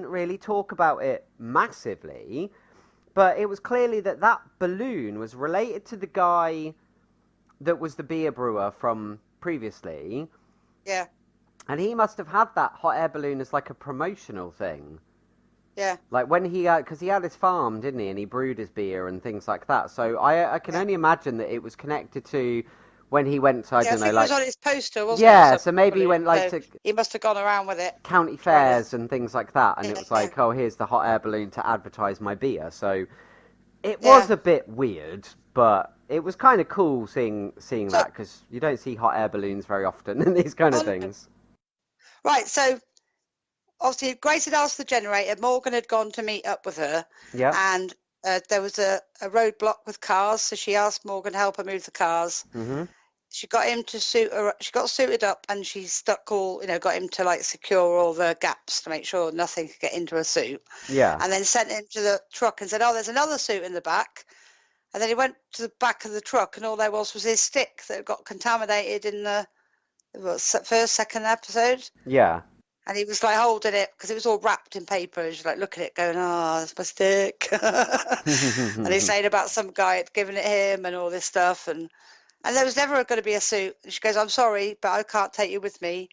really talk about it massively, but it was clearly that balloon was related to the guy that was the beer brewer from previously. Yeah. And he must have had that hot air balloon as a promotional thing. Yeah. When because he had his farm, didn't he? And he brewed his beer and things like that. So I can only imagine that it was connected to when he went to, I don't I think know, it was like... on his poster, wasn't it? Yeah, so maybe he went, like, so to he must have gone around with it. county fairs and things like that, and it was like, oh, here's the hot air balloon to advertise my beer. So it was a bit weird, but it was kind of cool seeing that, because you don't see hot air balloons very often in these kind of things. Right, so obviously Grace had asked the generator. Morgan had gone to meet up with her. Yeah. And there was a roadblock with cars, so she asked Morgan to help her move the cars. Mm-hmm. She got him to suit her. She got suited up, and she stuck all, got him to like secure all the gaps to make sure nothing could get into a suit. Yeah. And then sent him to the truck and said, "Oh, there's another suit in the back." And then he went to the back of the truck, and all there was his stick that got contaminated in the second episode. Yeah. And he was like holding it because it was all wrapped in paper. He was like looking at it, going, "Oh, that's my stick." And he's saying about some guy had given it him and all this stuff, and there was never going to be a suit. And she goes, "I'm sorry, but I can't take you with me."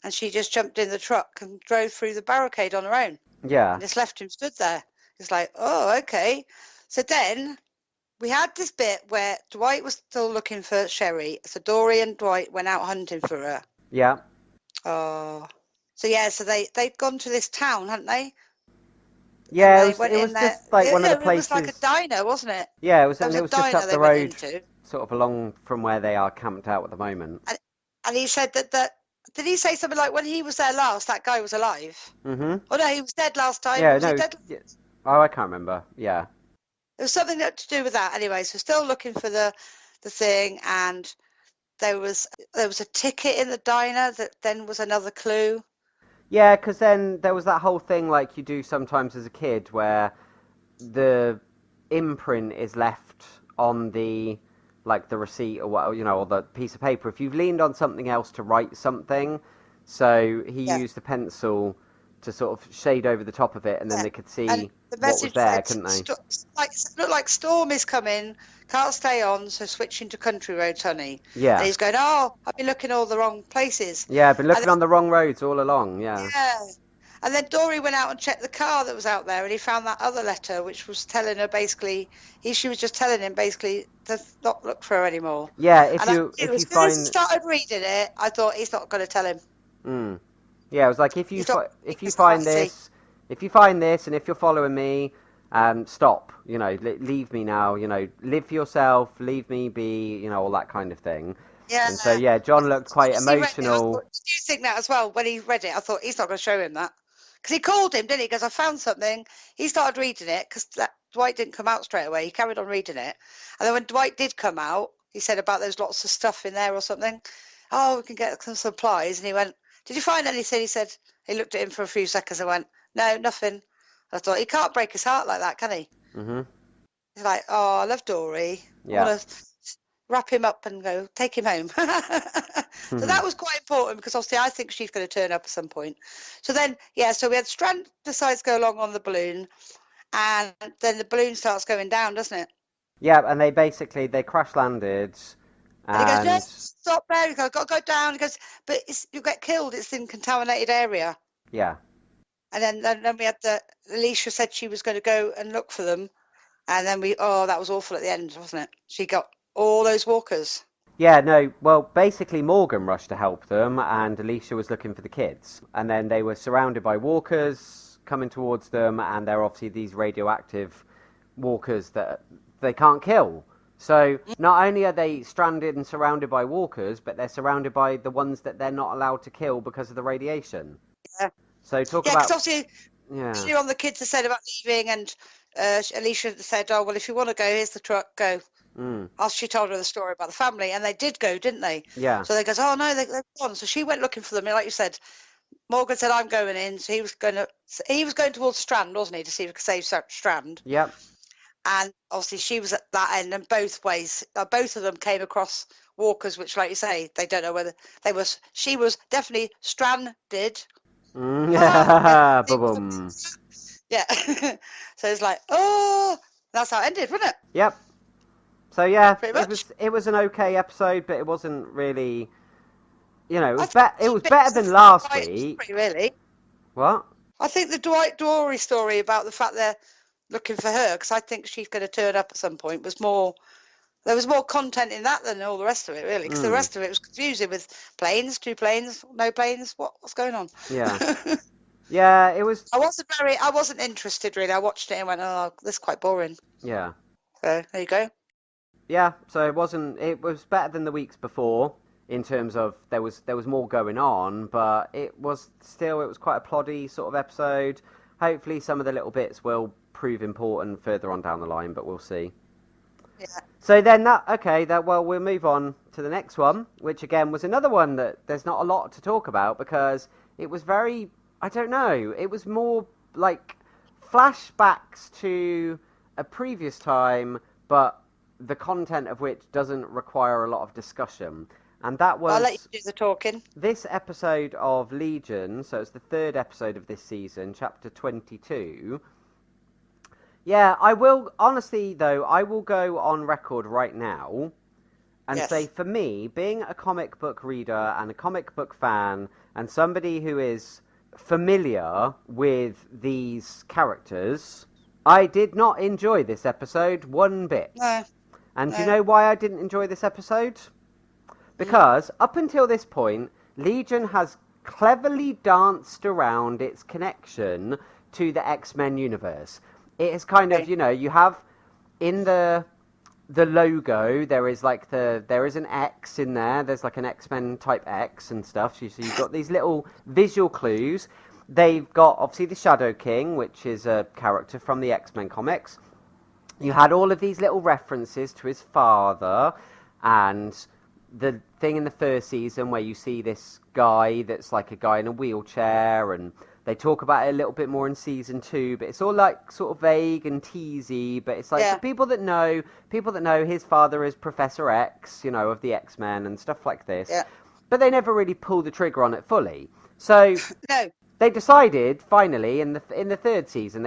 And she just jumped in the truck and drove through the barricade on her own. Yeah. And just left him stood there. It's like, oh, okay. So then we had this bit where Dwight was still looking for Sherry. So Dory and Dwight went out hunting for her. Yeah. Oh. So yeah, so they'd gone to this town, hadn't they? Yeah, it was just like one of the places. It was like a diner, wasn't it? Yeah, it was just up the road, sort of along from where they are camped out at the moment. And he said that did he say something like when he was there last, that guy was alive? Mm-hmm. Oh no, he was dead last time. Yeah, was he dead? Yeah. Oh, I can't remember. Yeah. It was something to do with that. Anyway, so still looking for the thing, and there was a ticket in the diner that then was another clue. Yeah, because then there was that whole thing like you do sometimes as a kid where the imprint is left on the receipt or what, or the piece of paper if you've leaned on something else to write something. So he used a pencil to sort of shade over the top of it, and then they could see what was there, couldn't they? It looked like storm is coming, can't stay on, so switching to country roads, honey. Yeah. And he's going, oh, I've been looking all the wrong places. Yeah, I've been looking on the wrong roads all along, yeah. Yeah. And then Dory went out and checked the car that was out there, and he found that other letter, which was telling her basically, she was just telling him basically to not look for her anymore. Yeah, if he started reading it, I thought he's not going to tell him. Mm. Yeah, it was like if you find this, and if you're following me, stop. Leave me now. Live for yourself. Leave me be. All that kind of thing. Yeah. And so John looked quite emotional. Did you think that as well when he read it? I thought he's not going to show him that because he called him, didn't he? Because I found something. He started reading it because Dwight didn't come out straight away. He carried on reading it, and then when Dwight did come out, he said about there's lots of stuff in there or something. Oh, we can get some supplies, and he went, "Did you find anything?" He said. He looked at him for a few seconds and went, "No, nothing." I thought he can't break his heart like that, can he? Mm-hmm. He's like, "Oh, I love Dory. Yeah. I want to wrap him up and go take him home." So that was quite important because obviously I think she's going to turn up at some point. So then, so we had Strand decides to go along on the balloon, and then the balloon starts going down, doesn't it? Yeah, and they crash landed. And he goes, "No, stop there." He goes, "Got to go down." He goes, "But you get killed. It's in contaminated area." Yeah. And then we had Alicia said she was going to go and look for them, and then that was awful at the end, wasn't it? She got all those walkers. Yeah, no, well, basically Morgan rushed to help them, and Alicia was looking for the kids. And then they were surrounded by walkers coming towards them, and they're obviously these radioactive walkers that they can't kill. So not only are they stranded and surrounded by walkers, but they're surrounded by the ones that they're not allowed to kill because of the radiation. Yeah. So talk about... Yeah, because obviously on the kids had said about leaving, and Alicia said, "Oh, well, if you want to go, here's the truck, go." She told her the story about the family, and they did go, didn't they? Yeah. So they goes, "Oh no, they're gone." So she went looking for them, and like you said, Morgan said, "I'm going in." So he was going towards Strand, wasn't he, to see if he could save Strand? Yep. And obviously she was at that end, and both of them came across walkers, which, like you say, they don't know whether she was definitely stranded. Yeah. Yeah. So it's like, oh, that's how it ended, wasn't it? Yep. So yeah, it was an okay episode, but it wasn't really, it was better than last week. Really? What? I think the Dwight Dory story about the fact they're looking for her, because I think she's going to turn up at some point, was more There was more content in that than all the rest of it, really, because the rest of it was confusing with planes, 2 planes, no planes. What's going on? Yeah. Yeah, it was. I wasn't interested really. I watched it and went, oh, this is quite boring. Yeah. So there you go. Yeah, so it wasn't. It was better than the weeks before in terms of there was more going on, but it was quite a ploddy sort of episode. Hopefully, some of the little bits will prove important further on down the line, but we'll see. Yeah. So then we'll move on to the next one, which again was another one that there's not a lot to talk about because it was very, I don't know, it was more like flashbacks to a previous time, but the content of which doesn't require a lot of discussion. And that was... I'll let you do the talking. This episode of Legion, so it's the 3rd episode of this season, chapter 22. Yeah, I will, honestly though, I will go on record right now and say, for me, being a comic book reader and a comic book fan and somebody who is familiar with these characters, I did not enjoy this episode one bit. No. And do you know why I didn't enjoy this episode? Because up until this point, Legion has cleverly danced around its connection to the X-Men universe. It is kind of, you have in the logo, there is an X in there. There's like an X-Men type X and stuff. So you've got these little visual clues. They've got obviously the Shadow King, which is a character from the X-Men comics. You had all of these little references to his father, and the thing in the first season where you see this guy that's like a guy in a wheelchair, and they talk about it a little bit more in season 2, but it's all like sort of vague and teasy, but it's like the people that know his father is Professor X, of the X-Men and stuff like this. Yeah. But they never really pull the trigger on it fully. So no. They decided finally in the 3rd season,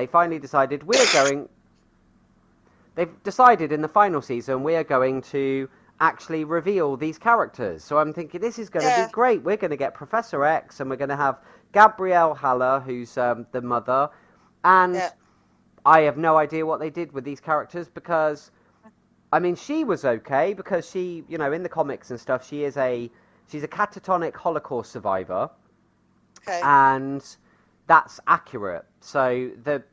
they've decided in the final season we are going to actually reveal these characters. So I'm thinking this is going to be great. We're going to get Professor X and we're going to have Gabrielle Haller, who's the mother. And I have no idea what they did with these characters because, I mean, she was okay because she, in the comics and stuff, she's a catatonic Holocaust survivor. Okay. And that's accurate. So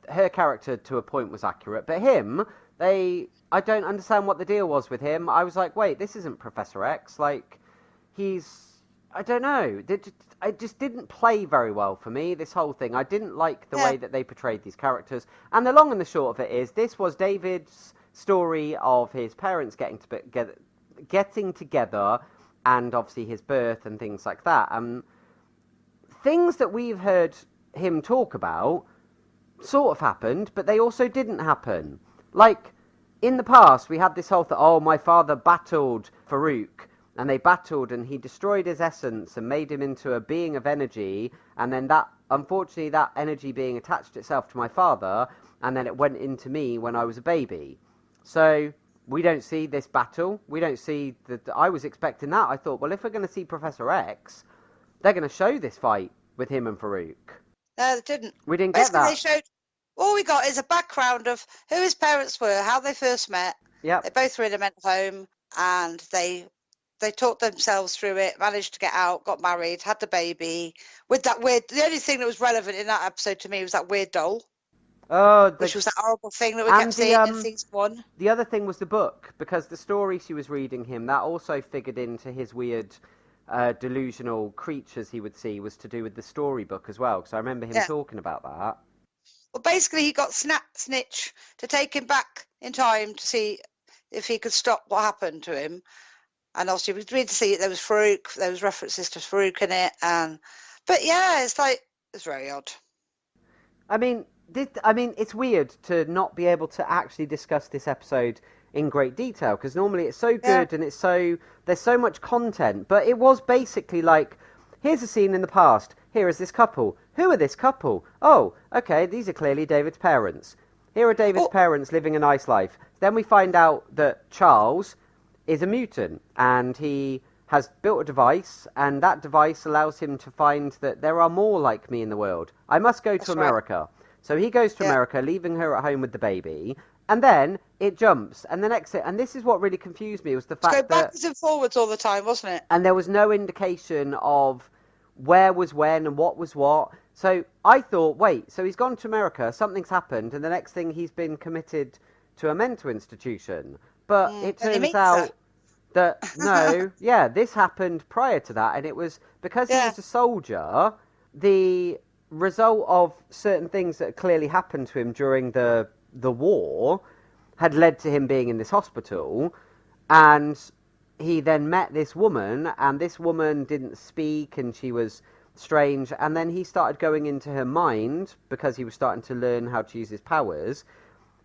her character to a point was accurate. But him... I don't understand what the deal was with him. I was like, wait, this isn't Professor X. Like, I don't know. It just didn't play very well for me, this whole thing. I didn't like the way that they portrayed these characters. And the long and the short of it is, this was David's story of his parents getting together, and obviously his birth and things like that. Things that we've heard him talk about sort of happened, but they also didn't happen. Like, in the past, we had this whole thing, my father battled Farouk, and they battled, and he destroyed his essence and made him into a being of energy, and then unfortunately, that energy being attached itself to my father, and then it went into me when I was a baby. So, we don't see this battle. We don't see I was expecting that. I thought, well, if we're going to see Professor X, they're going to show this fight with him and Farouk. No, they didn't. We didn't get that. They showed... All we got is a background of who his parents were, how they first met. Yep. They both were in a mental home, and they talked themselves through it, managed to get out, got married, had the baby. With that weird... The only thing that was relevant in that episode to me was that weird doll. Which was that horrible thing that we kept seeing in season 1. The other thing was the book, because the story she was reading him, that also figured into his weird... delusional creatures he would see was to do with the storybook as well, because I remember him talking about that. Well, basically, he got Snitch to take him back in time to see if he could stop what happened to him. And obviously, it was weird to see there was Farouk, there was references to Farouk in it. But yeah, it's very odd. I mean, it's weird to not be able to actually discuss this episode in great detail, because normally it's so good and there's so much content. But it was basically like, here's a scene in the past. Here is this couple. Who are this couple? Oh, okay, these are clearly David's parents. Here are David's parents living a nice life. Then we find out that Charles is a mutant, and he has built a device, and that device allows him to find that there are more like me in the world. I must go to America. Right. So he goes to America, leaving her at home with the baby. And then it jumps, and the next thing, and this is what really confused me, was the fact that... backwards and forwards all the time, wasn't it? And there was no indication of where was when and what was what. So I thought, wait, so he's gone to America, something's happened, and the next thing he's been committed to a mental institution. But it turns out that, no, this happened prior to that, and it was because he was a soldier, the result of certain things that clearly happened to him during the war had led to him being in this hospital, and he then met this woman, and this woman didn't speak, and she was strange, and then he started going into her mind because he was starting to learn how to use his powers.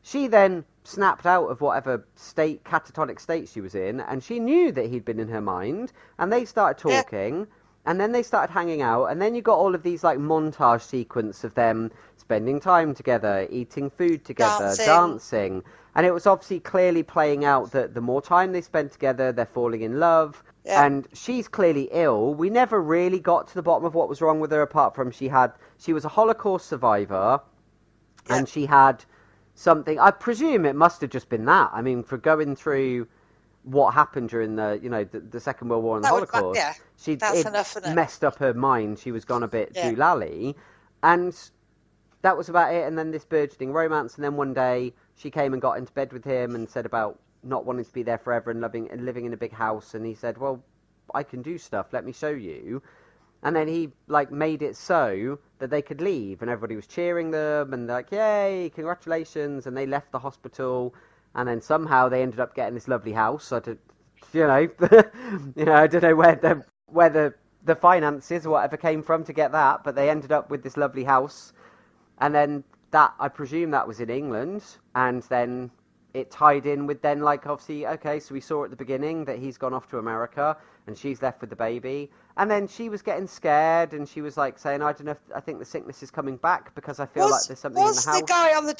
She then snapped out of whatever catatonic state she was in, and she knew that he'd been in her mind, and they started talking, and then they started hanging out, and then you got all of these like montage sequence of them spending time together, eating food together, dancing. And it was obviously clearly playing out that the more time they spend together, they're falling in love. Yeah. And she's clearly ill. We never really got to the bottom of what was wrong with her, apart from she was a Holocaust survivor, and she had something. I presume it must have just been that. I mean, for going through what happened during the Second World War and the Holocaust, it messed up her mind. She was gone a bit doolally, and that was about it. And then this burgeoning romance, and then one day she came and got into bed with him and said about not wanting to be there forever and living in a big house. And he said, well, I can do stuff. Let me show you. And then he made it so that they could leave, and everybody was cheering them and like, yay, congratulations. And they left the hospital, and then somehow they ended up getting this lovely house. I don't know where the finances or whatever came from to get that, but they ended up with this lovely house. And then that, I presume that was in England, and then it tied in with then, obviously, okay, so we saw at the beginning that he's gone off to America, and she's left with the baby, and then she was getting scared, and she was saying, I don't know, I think the sickness is coming back because I feel like there's something in the house. Was the guy on the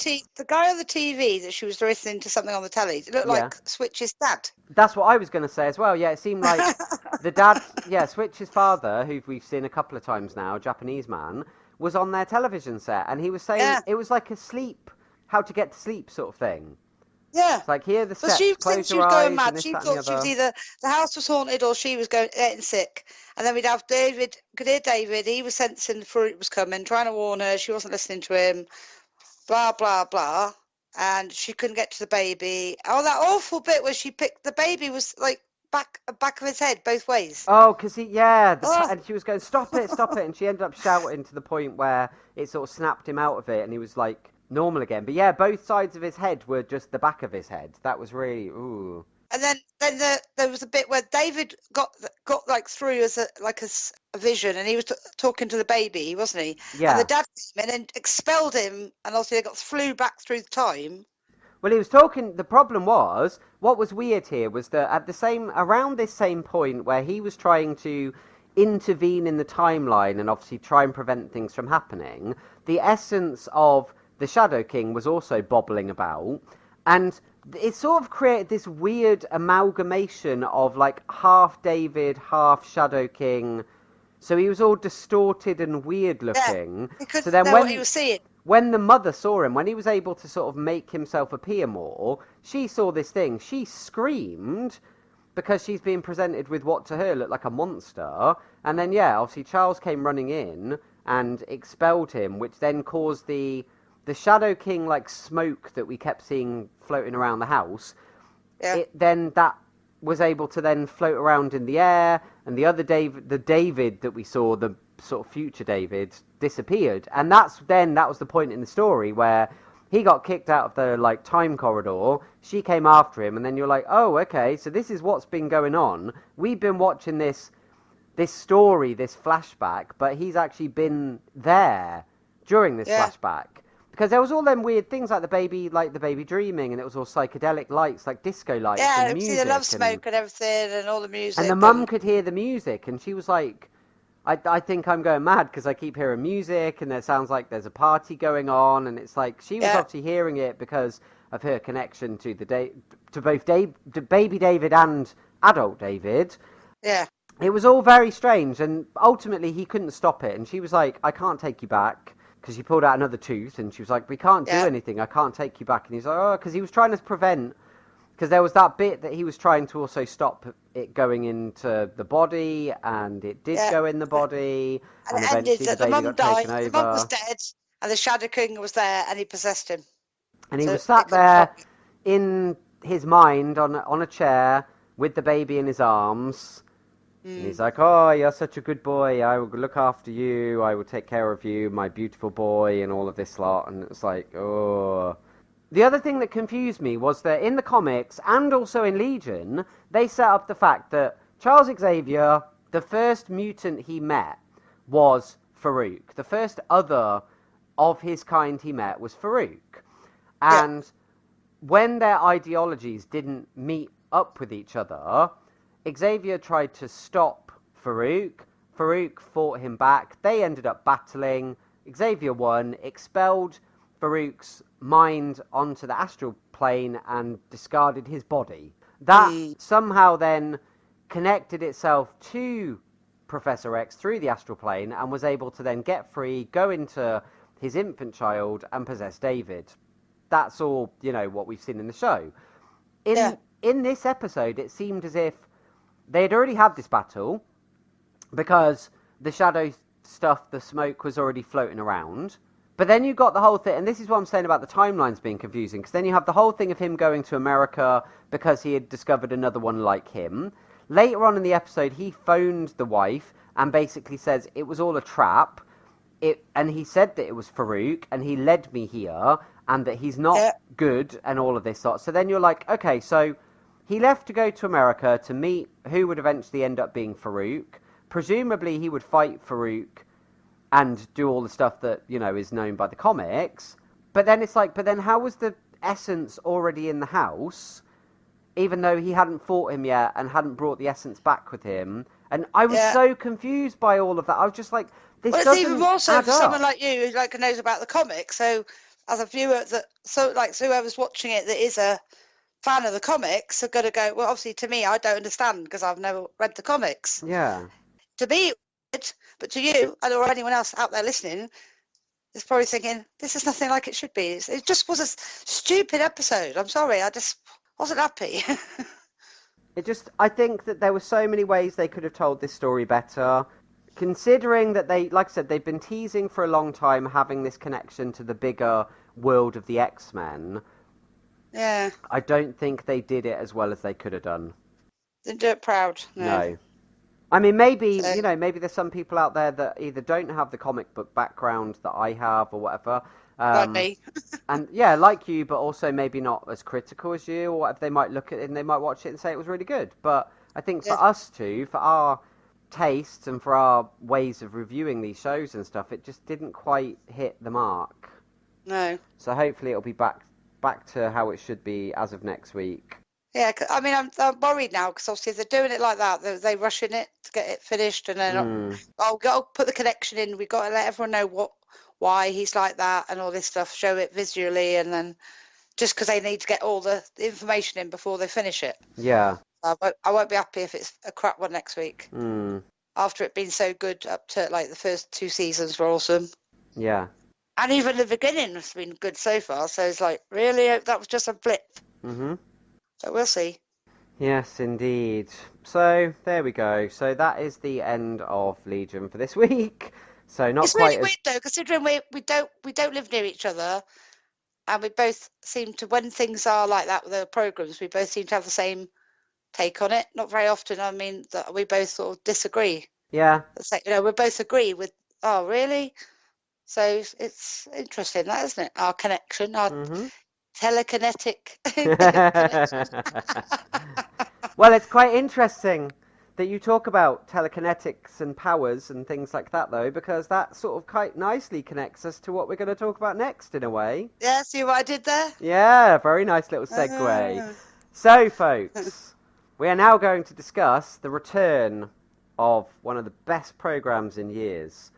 TV that she was listening to something on the telly? It looked like Switch's dad. That's what I was going to say as well. Yeah, it seemed like the dad, Switch's father, who we've seen a couple of times now, Japanese man, was on their television set, and he was saying it was like how to get to sleep sort of thing. Yeah. It's like, here are the steps, close your eyes. She was going mad. She thought she was either the house was haunted or she was getting sick. And then we'd have David, could hear David, he was sensing before it was coming, trying to warn her, she wasn't listening to him, blah, blah, blah. And she couldn't get to the baby. Oh, that awful bit where she picked, the baby was back of his head both ways. Oh, because and she was going, stop it, and she ended up shouting to the point where it sort of snapped him out of it, and he was normal again. But yeah, both sides of his head were just the back of his head. That was really ooh. And then there was a bit where David got through as a vision, and he was talking to the baby, wasn't he? Yeah. And the dad came in and expelled him, and obviously they flew back through time. Well, he was talking. The problem was, what was weird here was that around this same point where he was trying to intervene in the timeline and obviously try and prevent things from happening, the essence of the Shadow King was also bobbling about, and it sort of created this weird amalgamation of half David, half Shadow King. So he was all distorted and weird looking. Yeah, because so then know what he was seeing. When the mother saw him, when he was able to sort of make himself appear more, she saw this thing. She screamed because she's being presented with what to her looked like a monster. And then, obviously Charles came running in and expelled him, which then caused the Shadow King smoke that we kept seeing floating around the house. Yeah. Then that was able to then float around in the air, and the other David that we saw, the sort of future David, disappeared. And that was the point in the story where he got kicked out of the time corridor. She came after him, and then you're like, oh, okay, so this is what's been going on. We've been watching this story, this flashback, but he's actually been there during this flashback. Because there was all them weird things like the baby dreaming, and it was all psychedelic lights, disco lights and music. Yeah, the love smoke and everything, and all the music. And the mum could hear the music, and she was like, I think I'm going mad because I keep hearing music, and it sounds like there's a party going on, and it's she was obviously hearing it because of her connection to both baby David and adult David. Yeah. It was all very strange, and ultimately he couldn't stop it, and she was like, I can't take you back. because she pulled out another tooth, and she was like, we can't do anything, I can't take you back. And he's like, oh, because he was trying to prevent, because there was that bit that he was trying to also stop it going into the body, and it did go in the body, and eventually the baby got taken over. The mum was dead, and the Shadow King was there, and he possessed him. And he was sat there in his mind on a chair with the baby in his arms. And he's like, oh, you're such a good boy. I will look after you. I will take care of you, my beautiful boy, and all of this lot. And it's like, oh. The other thing that confused me was that in the comics, and also in Legion, they set up the fact that Charles Xavier, the first mutant he met was Farouk. The first other of his kind he met was Farouk. And when their ideologies didn't meet up with each other, Xavier tried to stop Farouk. Farouk fought him back. They ended up battling. Xavier won, expelled Farouk's mind onto the astral plane and discarded his body. That somehow then connected itself to Professor X through the astral plane and was able to then get free, go into his infant child and possess David. That's all, what we've seen in the show. In this episode, it seemed as if they had already had this battle because the shadow stuff, the smoke was already floating around. But then you got the whole thing, and this is what I'm saying about the timelines being confusing, because then you have the whole thing of him going to America because he had discovered another one like him. Later on in the episode, he phoned the wife and basically says it was all a trap. And he said that it was Farouk, and he led me here, and that he's not good, and all of this sort. So then you're like, okay, so he left to go to America to meet who would eventually end up being Farouk. Presumably he would fight Farouk and do all the stuff that, is known by the comics. But then it's like, how was the essence already in the house, even though he hadn't fought him yet and hadn't brought the essence back with him? And I was so confused by all of that. I was just like, this doesn't add up. Well, it's even more so for someone like you who knows about the comics. So as a viewer, whoever's watching it that is a fan of the comics are going to go, well, obviously to me, I don't understand because I've never read the comics. Yeah. To me, but to you or anyone else out there listening is probably thinking, this is nothing like it should be. It just was a stupid episode. I'm sorry, I just wasn't happy. I think that there were so many ways they could have told this story better. Considering that they, like I said, they've been teasing for a long time having this connection to the bigger world of the X-Men. Yeah. I don't think they did it as well as they could have done. Didn't do it proud. No. I mean, maybe, maybe there's some people out there that either don't have the comic book background that I have or whatever. Like me. And yeah, like you, but also maybe not as critical as you, or whatever. They might look at it and they might watch it and say it was really good. But I think for us two, for our tastes and for our ways of reviewing these shows and stuff, it just didn't quite hit the mark. No. So hopefully it'll be back to how it should be as of next week. Yeah, I mean, I'm worried now because obviously if they're doing it like that, they're rushing it to get it finished, and then I'll put the connection in. We've got to let everyone know why he's like that and all this stuff, show it visually, and then just because they need to get all the information in before they finish it. Yeah. I won't be happy if it's a crap one next week. After it being so good up to like the first 2 seasons were awesome. Yeah. And even the beginning has been good so far, so it's like, really? That was just a blip. Mm-hmm. So we'll see. Yes, indeed. So there we go. So that is the end of Legion for this week. So not it's quite. It's really weird though, considering we don't live near each other, and we both seem to, when things are like that with the programs, we both seem to have the same take on it. Not very often. I mean, that we both sort of disagree. Yeah. It's like, we both agree with. Oh, really? So it's interesting, that, isn't it? Our connection, our telekinetic. Well, it's quite interesting that you talk about telekinetics and powers and things like that, though, because that sort of quite nicely connects us to what we're going to talk about next, in a way. Yeah, see what I did there? Yeah, very nice little segue. So, folks, we are now going to discuss the return of one of the best programs in years.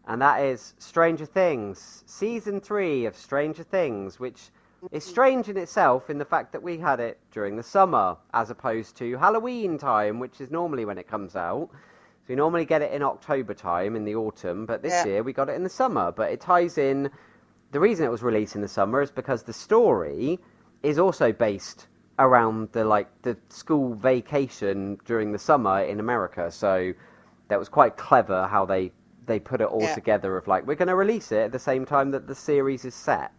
And that is Stranger Things, Season 3 of Stranger Things, which is strange in itself in the fact that we had it during the summer, as opposed to Halloween time, which is normally when it comes out. So you normally get it in October time in the autumn, but this Yeah. year we got it in the summer. But it ties in. The reason it was released in the summer is because the story is also based around the school vacation during the summer in America. So that was quite clever how they put it all Yeah. together of like, we're going to release it at the same time that the series is set.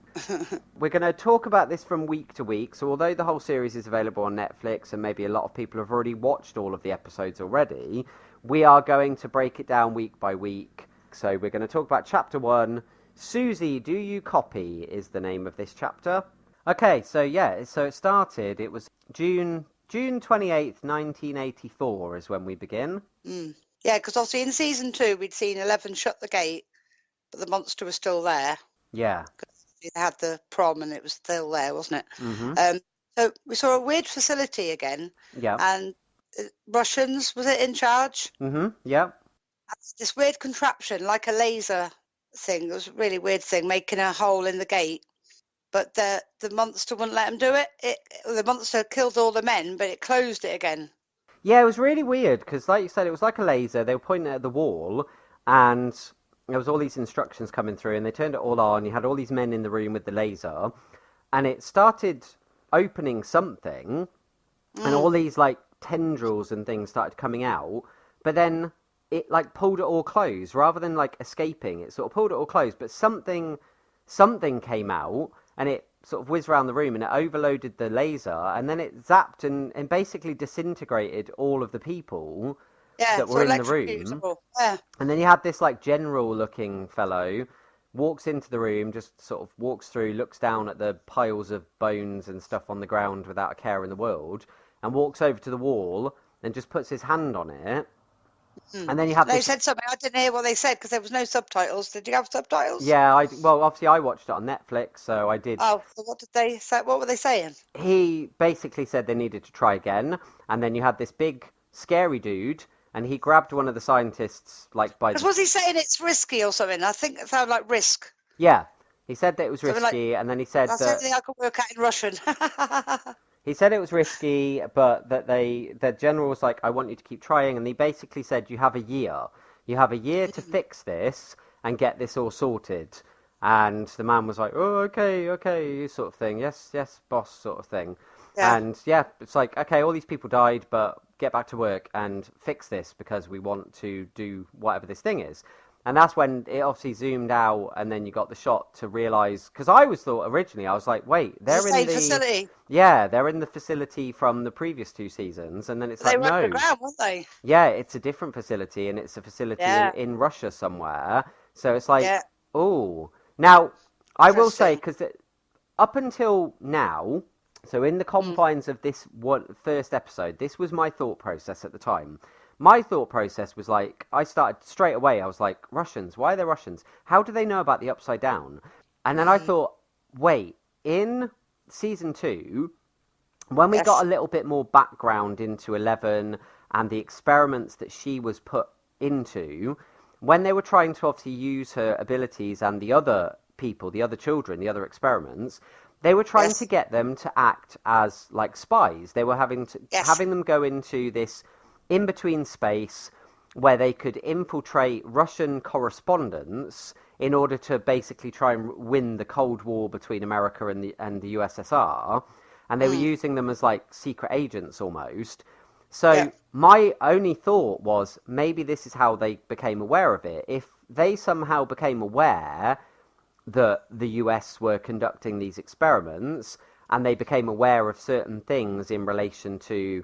We're going to talk about this from week to week. So although the whole series is available on Netflix and maybe a lot of people have already watched all of the episodes already, we are going to break it down week by week. So we're going to talk about chapter 1. Suzy, do you copy is the name of this chapter. Okay, so yeah, so it started, it was June 28th, 1984 is when we begin. Yeah, because obviously in season 2 we'd seen 11 shut the gate, but the monster was still there. Yeah. They had the prom and it was still there, wasn't it? Mm-hmm. So we saw a weird facility again. Yeah. And Russians, was it in charge? Mm-hmm. Yeah. That's this weird contraption, like a laser thing. It was a really weird thing, making a hole in the gate. But the monster wouldn't let them do it. The monster killed all the men, but it closed it again. Yeah, it was really weird because, like you said, it was like a laser. They were pointing it at the wall, and there was all these instructions coming through, and they turned it all on. You had all these men in the room with the laser, and it started opening something, and all these like tendrils and things started coming out. But then it like pulled it all closed rather than like escaping. It sort of pulled it all closed, but something came out, and it sort of whizzed around the room and it overloaded the laser, and then it zapped and basically disintegrated all of the people that were in the room. Yeah. And then you had this like general looking fellow walks into the room, just sort of walks through, looks down at the piles of bones and stuff on the ground without a care in the world, and walks over to the wall and just puts his hand on it. And then you have They said something. I didn't hear what they said because there was no subtitles. Did you have subtitles? Yeah, well, obviously I watched it on Netflix, so I did. Oh, so what did they say? What were they saying? He basically said they needed to try again, and then you had this big, scary dude, and he grabbed one of the scientists, like by. Because was he saying it's risky or something? I think it sounded like risk. Yeah, he said that it was Something risky, and then he said that's that. everything I could work out in Russian. He said it was risky, but that the general was like, I want you to keep trying, and he basically said, you have a year. You have a year to fix this and get this all sorted. And the man was like, oh, okay, sort of thing. Yes, boss, sort of thing. Yeah. And yeah, it's like, okay, all these people died, but get back to work and fix this because we want to do whatever this thing is. And that's when it obviously zoomed out, and then you got the shot to realise. Because I thought originally, I was like, wait, they're in the facility. Yeah, they're in the facility from the previous 2 seasons, and then it's they like, were no. underground, weren't they? Yeah, it's a different facility, and it's a facility in Russia somewhere. So it's like, oh. Now, I will say, because up until now, so in the confines of this first episode, this was my thought process at the time. My thought process was like, I started straight away, I was like, Russians, why are they Russians? How do they know about the Upside Down? And then I thought, wait, in season 2, when we got a little bit more background into 11 and the experiments that she was put into, when they were trying to obviously use her abilities and the other people, the other children, the other experiments, they were trying to get them to act as like spies. They were having them go into this in-between space where they could infiltrate Russian correspondence in order to basically try and win the Cold War between America and the USSR, and they were using them as like secret agents almost. So my only thought was maybe this is how they became aware of it. If they somehow became aware that the US were conducting these experiments, and they became aware of certain things in relation to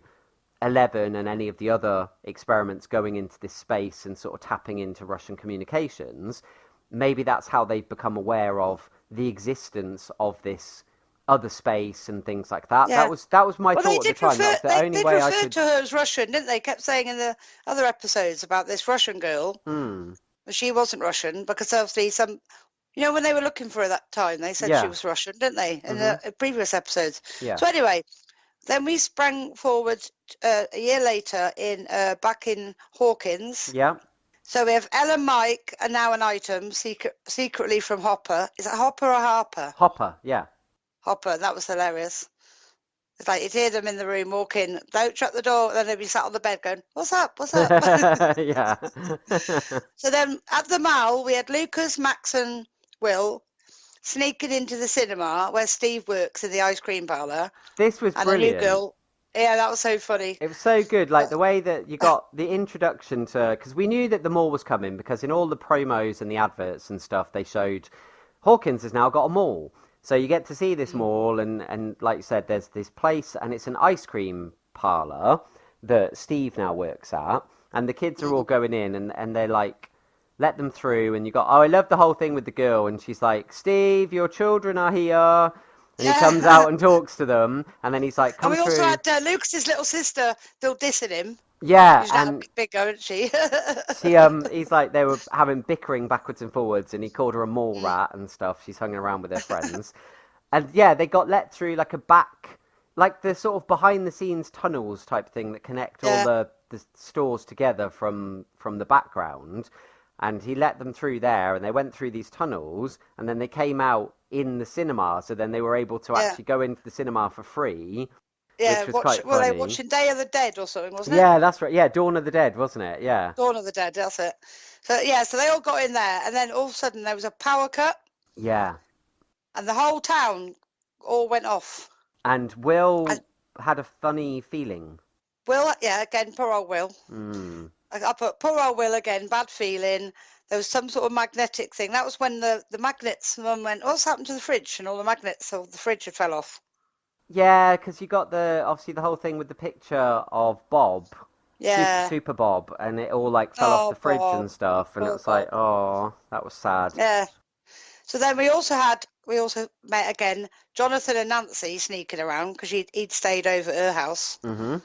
11 and any of the other experiments going into this space and sort of tapping into Russian communications, maybe that's how they've become aware of the existence of this other space and things like that. Yeah. That was my thought at the time. That was the only way I could. They referred to her as Russian, didn't they? Kept saying in the other episodes about this Russian girl. But she wasn't Russian because obviously some. You know, when they were looking for her that time, they said she was Russian, didn't they? In the previous episodes. Yeah. So anyway, then we sprang forward a year later back in Hawkins. Yeah. So we have Elle and Mike are now an item secretly from Hopper. Is it Hopper or Harper? Hopper, yeah. Hopper, that was hilarious. It's like you'd hear them in the room walking, don't shut the door, and then they'd be sat on the bed going, what's up, what's up? Yeah. So then at the mall, we had Lucas, Max and Will sneaking into the cinema where Steve works in the ice cream parlour. This was and brilliant. a new girl. Yeah, that was so funny. It was so good, like the way that you got the introduction to, because we knew that the mall was coming, because in all the promos and the adverts and stuff, they showed Hawkins has now got a mall. So you get to see this mall, and like you said, there's this place, and it's an ice cream parlour that Steve now works at, and the kids are all going in, and they're like, let them through, and you got, I love the whole thing with the girl, and she's like, Steve, your children are here. And he comes out and talks to them, and then he's like, come through. And we also had Lucas's little sister still dissing him. Yeah, she's and big girl, isn't she? He's like, they were having bickering backwards and forwards, and he called her a mall rat and stuff. She's hanging around with her friends. And yeah, they got let through like a back, like the sort of behind the scenes tunnels type thing that connect all the stores together from the background. And he let them through there, and they went through these tunnels, and then they came out in the cinema, so then they were able to actually go into the cinema for free. Yeah, were they watching Day of the Dead or something, wasn't it? Yeah, that's right. Yeah, Dawn of the Dead, wasn't it? Yeah. Dawn of the Dead, that's it. So yeah, so they all got in there, and then all of a sudden there was a power cut. Yeah. And the whole town all went off. And Will had a funny feeling. Will, yeah, again, poor old Will. I put poor old Will again, bad feeling. There was some sort of magnetic thing. That was when the magnets, Mum went, what's happened to the fridge? And all the magnets of the fridge had fell off. Yeah, because you got obviously the whole thing with the picture of Bob. Yeah. Super Bob, and it all like fell off the fridge and stuff, and it was like, oh, that was sad. Yeah. So then we also met again Jonathan and Nancy sneaking around because he'd stayed over at her house. Mm-hmm.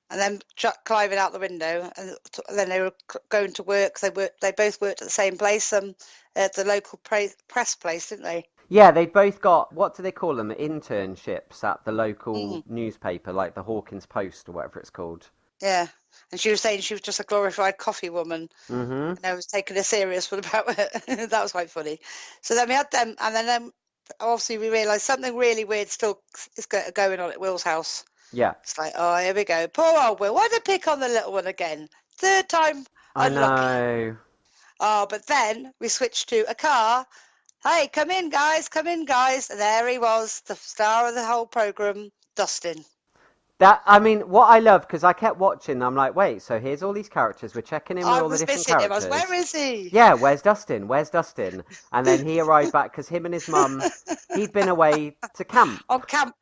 And then climbing out the window, and then they were going to work. They both worked at the same place, at the local press place, didn't they? Yeah, they'd both got, what do they call them, internships at the local newspaper, like the Hawkins Post or whatever it's called. Yeah, and she was saying she was just a glorified coffee woman, and I was taking her serious about it. That was quite funny. So then we had them, and then obviously we realised something really weird still is going on at Will's house. Yeah. It's like, oh, here we go. Poor old Will. Why did they pick on the little one again? Third time unlucky. I know. Oh, but then we switched to a car. Hey, come in, guys. And there he was, the star of the whole programme, Dustin. I mean, what I love, because I kept watching, I'm like, wait, so here's all these characters, we're checking in with all the different characters. Where is he? Yeah, where's Dustin? And then he arrived back, because him and his mum, he'd been away to camp. On camp.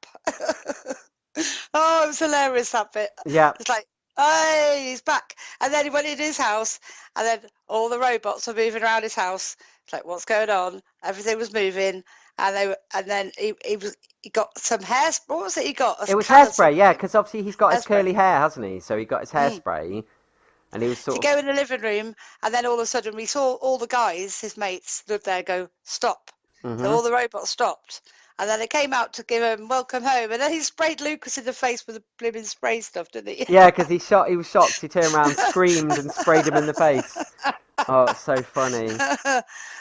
Oh, it was hilarious, that bit. Yeah. It's like, hey, he's back. And then he went into his house, and then all the robots were moving around his house. It's like, what's going on? Everything was moving, and then he got some hair. What was it he got? It was hairspray, yeah, because obviously he's got his curly hair, hasn't he? So he got his hairspray, and he was sort of... go in the living room, and then all of a sudden we saw all the guys, his mates, stood there go, stop. So all the robots stopped. And then they came out to give him welcome home, and then he sprayed Lucas in the face with the blimmin' spray stuff, didn't he? Yeah, because he was shocked. He turned around, screamed, and sprayed him in the face. Oh, it's so funny.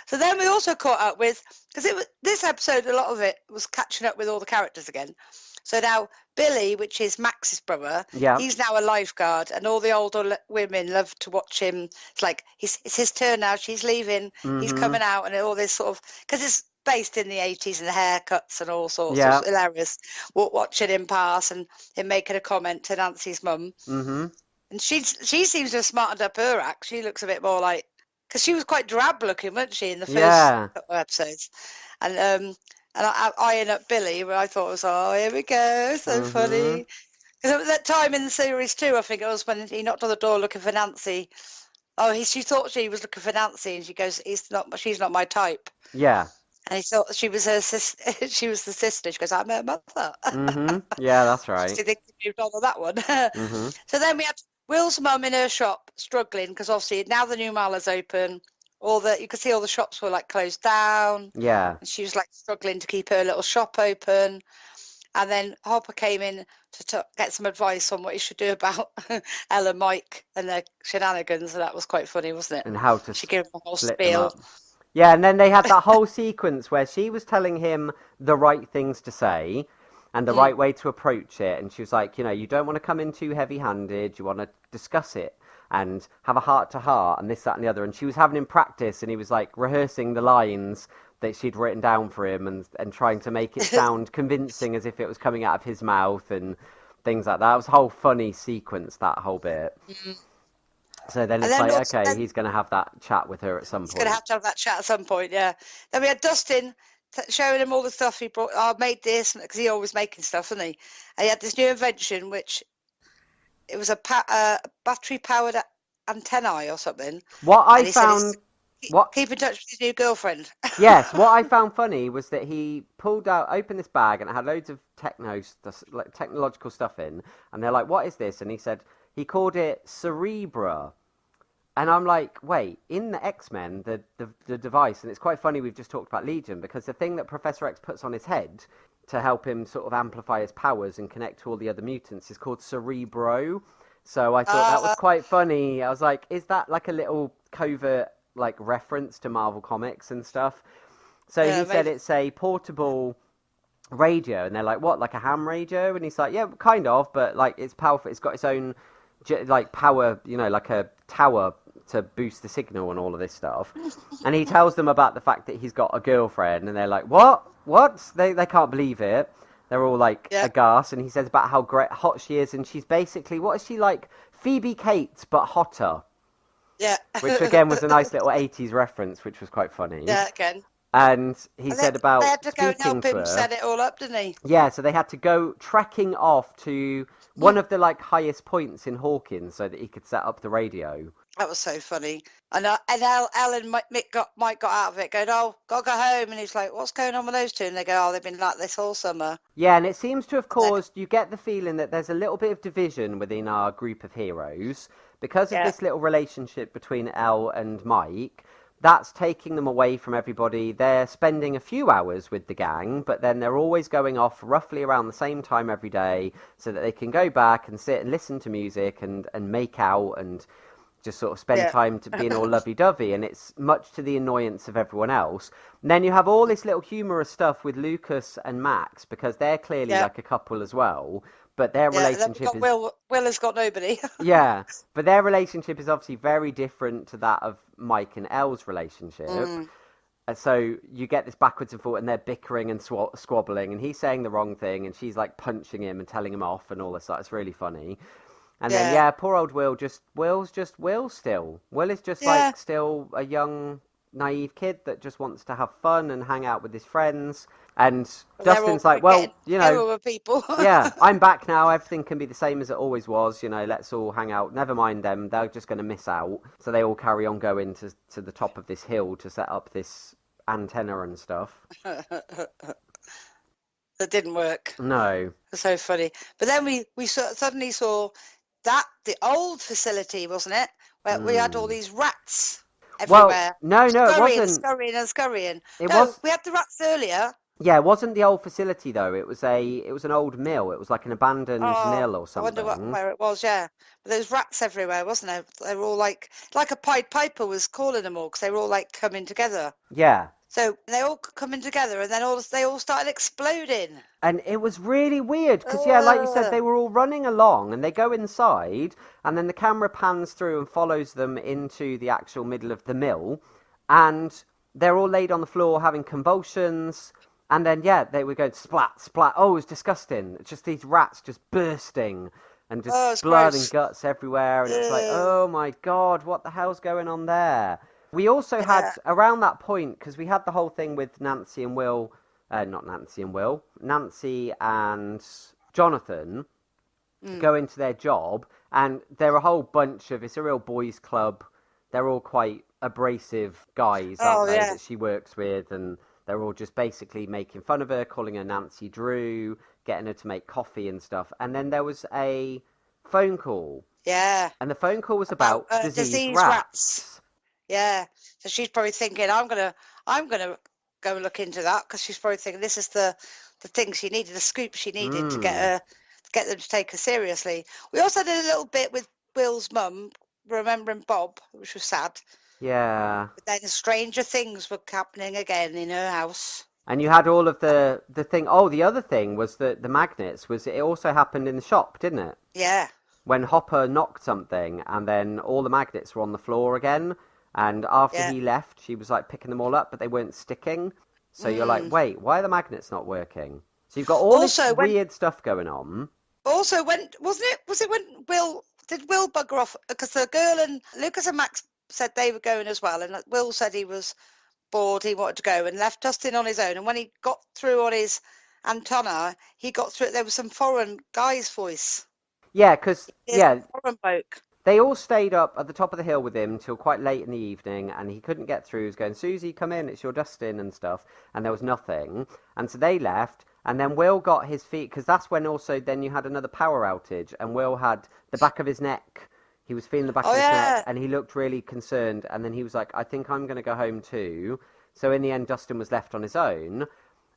So then we also caught up with, because this episode, a lot of it was catching up with all the characters again. So now Billy, which is Max's brother, he's now a lifeguard, and all the older women love to watch him. It's like it's his turn now. She's leaving. He's coming out, and all this sort of, because it's based in the 80s and the haircuts and all sorts. Of hilarious. Watching him pass and him making a comment to Nancy's mum. And she seems to have smartened up her act. She looks a bit more like, because she was quite drab looking, wasn't she, in the first couple of episodes? And I eyeing up Billy, where I thought was, oh, here we go, so funny. Because at that time in the series too, I think it was when he knocked on the door looking for Nancy. Oh, she thought she was looking for Nancy, and she goes, she's not my type. Yeah. And he thought she was her she was the sister. She goes, I'm her mother. Yeah, that's right. She thinks he moved on to that one. So then we had Will's mum in her shop struggling, because obviously now the new mall is open. You could see all the shops were like closed down. Yeah. And she was like struggling to keep her little shop open. And then Hopper came in to get some advice on what he should do about Ella, Mike, and their shenanigans. And that was quite funny, wasn't it? And how to she gave him a whole spiel. Yeah, and then they had that whole sequence where she was telling him the right things to say. and the right way to approach it. And she was like, you don't want to come in too heavy-handed. You want to discuss it and have a heart-to-heart and this, that, and the other. And she was having him practice, and he was like rehearsing the lines that she'd written down for him and trying to make it sound convincing as if it was coming out of his mouth and things like that. It was a whole funny sequence, that whole bit. So then it's like, okay, he's going to have that chat with her at some point. He's going to have that chat at some point, yeah. Then we had Dustin showing him all the stuff he brought. I made this, because he's always making stuff, isn't he? And he had this new invention, which it was a battery-powered antennae or something. What I found... Keep in touch with his new girlfriend. Yes, what I found funny was that he opened this bag, and it had loads of technological stuff in, and they're like, what is this? And he called it Cerebra. And I'm like, wait, in the X-Men, the device, and it's quite funny we've just talked about Legion, because the thing that Professor X puts on his head to help him sort of amplify his powers and connect to all the other mutants is called Cerebro. So I thought that was quite funny. I was like, is that like a little covert like reference to Marvel Comics and stuff? So he said it's a portable radio, and they're like, what, like a ham radio? And he's like, yeah, kind of, but like it's powerful. It's got its own like power, like a tower to boost the signal and all of this stuff. And he tells them about the fact that he's got a girlfriend, and they're like, what? They can't believe it. They're all like aghast. And he says about how hot she is, and she's basically, what is she like? Phoebe Cates, but hotter. Yeah. Which again was a nice little 80s reference, which was quite funny. Yeah, again. And he said about they had to go and help him her, set it all up, didn't he? Yeah, so they had to go trekking off to one of the like highest points in Hawkins so that he could set up the radio. That was so funny. And Alan Mike got out of it going, oh, gotta go home. And he's like, what's going on with those two? And they go, oh, they've been like this all summer. Yeah, and it seems to have caused, you get the feeling that there's a little bit of division within our group of heroes because of this little relationship between Elle and Mike. That's taking them away from everybody. They're spending a few hours with the gang, but then they're always going off roughly around the same time every day so that they can go back and sit and listen to music and make out and just sort of spend time to being all lovey-dovey, and it's much to the annoyance of everyone else. And then you have all this little humorous stuff with Lucas and Max, because they're clearly like a couple as well, but their relationship is... Will has got nobody. Yeah, but their relationship is obviously very different to that of Mike and Elle's relationship. And so you get this backwards and forwards, and they're bickering and squabbling, and he's saying the wrong thing, and she's like punching him and telling him off and all this stuff. It's really funny. And then, poor old Will's just Will still. Will is just like still a young, naive kid that just wants to have fun and hang out with his friends. And Dustin's like, well, people. Yeah, I'm back now. Everything can be the same as it always was. Let's all hang out. Never mind them. They're just going to miss out. So they all carry on going to the top of this hill to set up this antenna and stuff. That didn't work. No. It's so funny. But then we suddenly saw the old facility, wasn't it? Where we had all these rats everywhere. Well, no, it wasn't. Scurrying. We had the rats earlier. Yeah, it wasn't the old facility though. It was an old mill. It was like an abandoned mill or something. I wonder where it was. Yeah, but there was rats everywhere, wasn't there? They were all like a Pied Piper was calling them all because they were all like coming together. Yeah. So they all coming together, and then they all started exploding. And it was really weird because, like you said, they were all running along, and they go inside, and then the camera pans through and follows them into the actual middle of the mill, and they're all laid on the floor having convulsions, and then they were going splat, splat. Oh, it was disgusting. It's just these rats just bursting, and just blood and guts everywhere, and it's like, oh my God, what the hell's going on there? We also had, around that point, because we had the whole thing with Nancy and Jonathan go into their job, and they're a whole bunch of, it's a real boys' club. They're all quite abrasive guys, aren't they, that she works with, and they're all just basically making fun of her, calling her Nancy Drew, getting her to make coffee and stuff. And then there was a phone call. Yeah. And the phone call was about diseased rats. Yeah, so she's probably thinking, I'm gonna go and look into that, because she's probably thinking this is the thing she needed, the scoop she needed to get them to take her seriously. We also did a little bit with Will's mum, remembering Bob, which was sad. Yeah. But then stranger things were happening again in her house. And you had all of the thing. Oh, the other thing was that the magnets was it also happened in the shop, didn't it? Yeah. When Hopper knocked something, and then all the magnets were on the floor again. And after Yeah. he left, she was like picking them all up, but they weren't sticking. So you're like, Mm. wait, why are the magnets not working? So you've got all this Also, weird stuff going on. Also, when was it when Will bugger off? Because the girl and Lucas and Max said they were going as well, and Will said he was bored, he wanted to go, and left Dustin on his own. And when he got through on his antenna, he got through. There was some foreign guy's voice. Yeah, because Some foreign bloke. they all stayed up at the top of the hill with him until quite late in the evening, and he couldn't get through. He was going, Suzy, come in, it's your Dustin and stuff, and there was nothing. And so they left, and then Will got his feet, because that's when also then you had another power outage, and Will had the back of his neck. He was feeling the back of his neck, and he looked really concerned, and then he was like, I think I'm going to go home too. So in the end, Dustin was left on his own.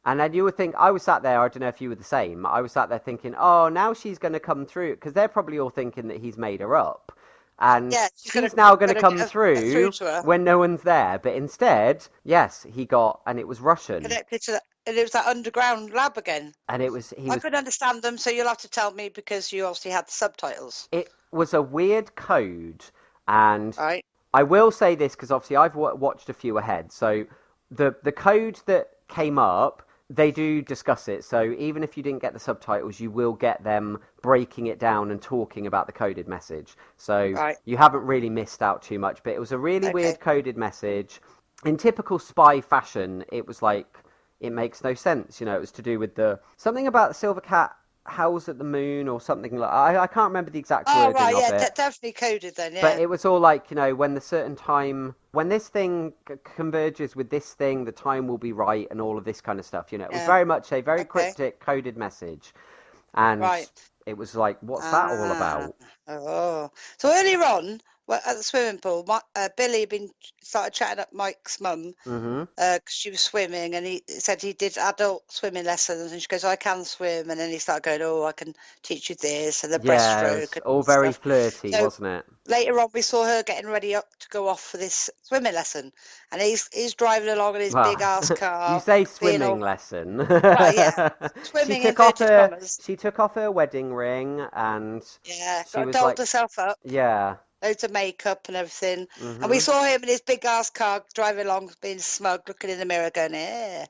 And then you would think, I was sat there, I don't know if you were the same, I was sat there thinking, oh, now she's going to come through, because they're probably all thinking that he's made her up. And she's now going to come through when no one's there. But instead, yes, he got, and it was Russian. Connected to that, and it was that underground lab again. And it was, I couldn't understand them, so you'll have to tell me because you obviously had the subtitles. It was a weird code, and right. I will say this because obviously I've watched a few ahead. So the code that came up, they do discuss it. So even if you didn't get the subtitles, you will get them breaking it down and talking about the coded message. So you haven't really missed out too much. But it was a really weird coded message. In typical spy fashion, it was like, it makes no sense. You know, it was to do with something about the Silver Cat house at the moon or something like I can't remember the exact wording of it. Definitely coded then, yeah. But it was all like, you know, when the certain time, when this thing converges with this thing, the time will be right and all of this kind of stuff. You know, it was very much a very cryptic coded message. And it was like, what's that all about? Oh, so earlier on, at the swimming pool, Billy started chatting up Mike's mum because she was swimming, and he said he did adult swimming lessons, and she goes, I can swim, and then he started going, oh, I can teach you this, and the breaststroke. And all very flirty, wasn't it? Later on, we saw her getting ready up to go off for this swimming lesson, and he's driving along in his big ass car. You say swimming lesson. Right, yeah. Swimming in inverted commas. She took off her wedding ring, and she was dolled herself up. Yeah. Loads of makeup and everything. And we saw him in his big ass car driving along, being smug, looking in the mirror, going, eh.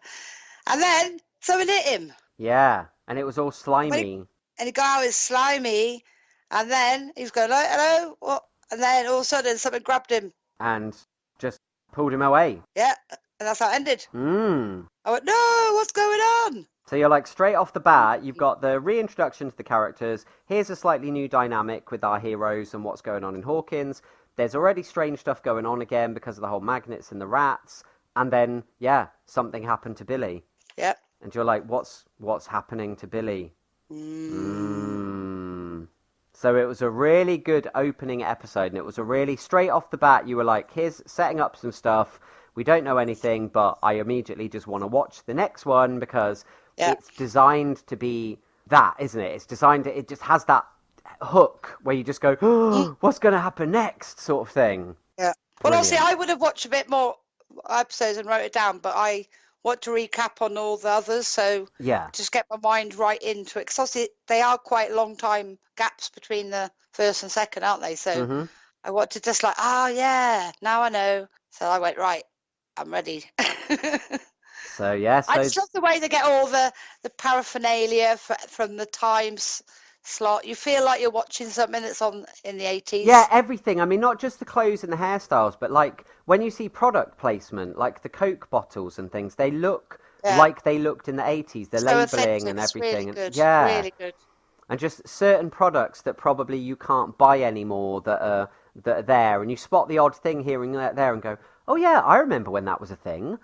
And then something hit him. Yeah, and it was all slimy. And the guy was slimy, and then he was going, hello, what? And then all of a sudden something grabbed him. And just pulled him away. Yeah, and that's how it ended. I went, no, what's going on? So you're like, straight off the bat, you've got the reintroduction to the characters. Here's a slightly new dynamic with our heroes and what's going on in Hawkins. There's already strange stuff going on again because of the whole magnets and the rats. And then, something happened to Billy. Yep. And you're like, what's happening to Billy? So it was a really good opening episode, and it was a really, straight off the bat, you were like, here's setting up some stuff. We don't know anything, but I immediately just want to watch the next one because it's designed to be that, isn't it? It's designed to, it just has that hook where you just go, oh, what's going to happen next, sort of thing. Yeah. Well, obviously, I would have watched a bit more episodes and wrote it down, but I want to recap on all the others, so just get my mind right into it. Because obviously, they are quite long time gaps between the first and second, aren't they? So I want to just like, now I know. So I went, right, I'm ready. So I just love the way they get all the paraphernalia from the times slot. You feel like you're watching something that's on in the 80s. Yeah, everything. I mean, not just the clothes and the hairstyles, but like when you see product placement, like the Coke bottles and things, they look like they looked in the 80s. The labeling and everything. Really good. Yeah, really good. And just certain products that probably you can't buy anymore that are there, and you spot the odd thing here and there, and go, oh yeah, I remember when that was a thing.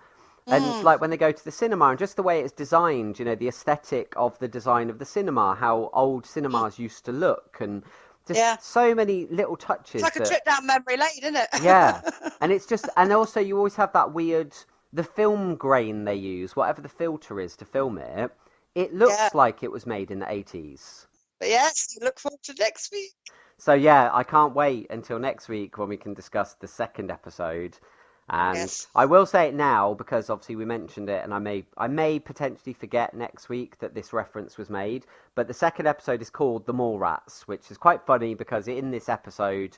And like when they go to the cinema, and just the way it's designed, you know, the aesthetic of the design of the cinema, how old cinemas used to look, and just so many little touches. It's like a trip down memory lane, isn't it? Yeah, and it's just, and also you always have that weird, the film grain they use, whatever the filter is to film it, it looks like it was made in the 80s. But yes, look forward to next week. So yeah, I can't wait until next week when we can discuss the second episode. And Yes. I will say it now because obviously we mentioned it, and I may potentially forget next week that this reference was made. But the second episode is called The Mall Rats, which is quite funny because in this episode,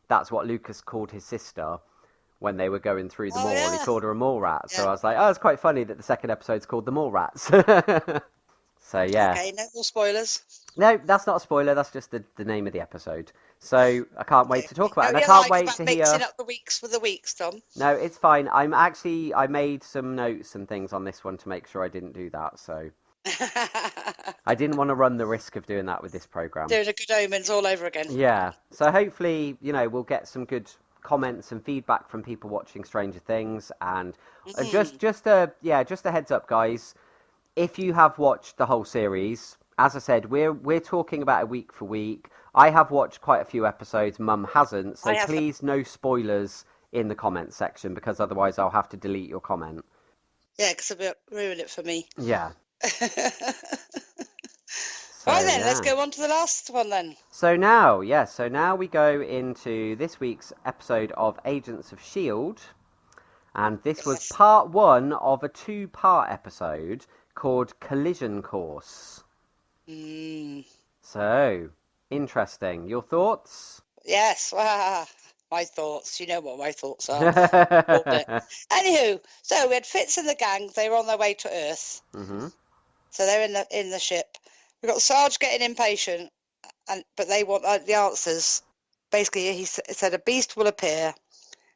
that's what Lucas called his sister when they were going through the Oh mall. He yeah. called her a mall rat. So Yeah. I was like, oh, it's quite funny that the second episode's called The Mall Rats. So yeah. Okay, no more spoilers. No, that's not a spoiler. That's just the name of the episode. So I can't wait Okay. to talk about it. And Don't I you can't like wait about to mixing hear. up the weeks for the weeks, Tom? No, it's fine. I made some notes and things on this one to make sure I didn't do that. So I didn't want to run the risk of doing that with this program. Doing a Good Omens all over again. Yeah. So hopefully, we'll get some good comments and feedback from people watching Stranger Things. And just a heads up, guys. If you have watched the whole series, as I said, we're talking about it week for week. I have watched quite a few episodes. Mum hasn't, so please no spoilers in the comments section because otherwise I'll have to delete your comment. Yeah, because it'll ruin it for me. Yeah. Right then, let's go on to the last one then. So now we go into this week's episode of Agents of S.H.I.E.L.D. And this was part 1 of a 2-part episode called Collision Course. So, interesting. Your thoughts? Yes, my thoughts. You know what my thoughts are. Anywho, so we had Fitz and the gang. They were on their way to Earth. Mm-hmm. So they're in the ship. We've got Sarge getting impatient, but they want the answers. Basically, he said a beast will appear, and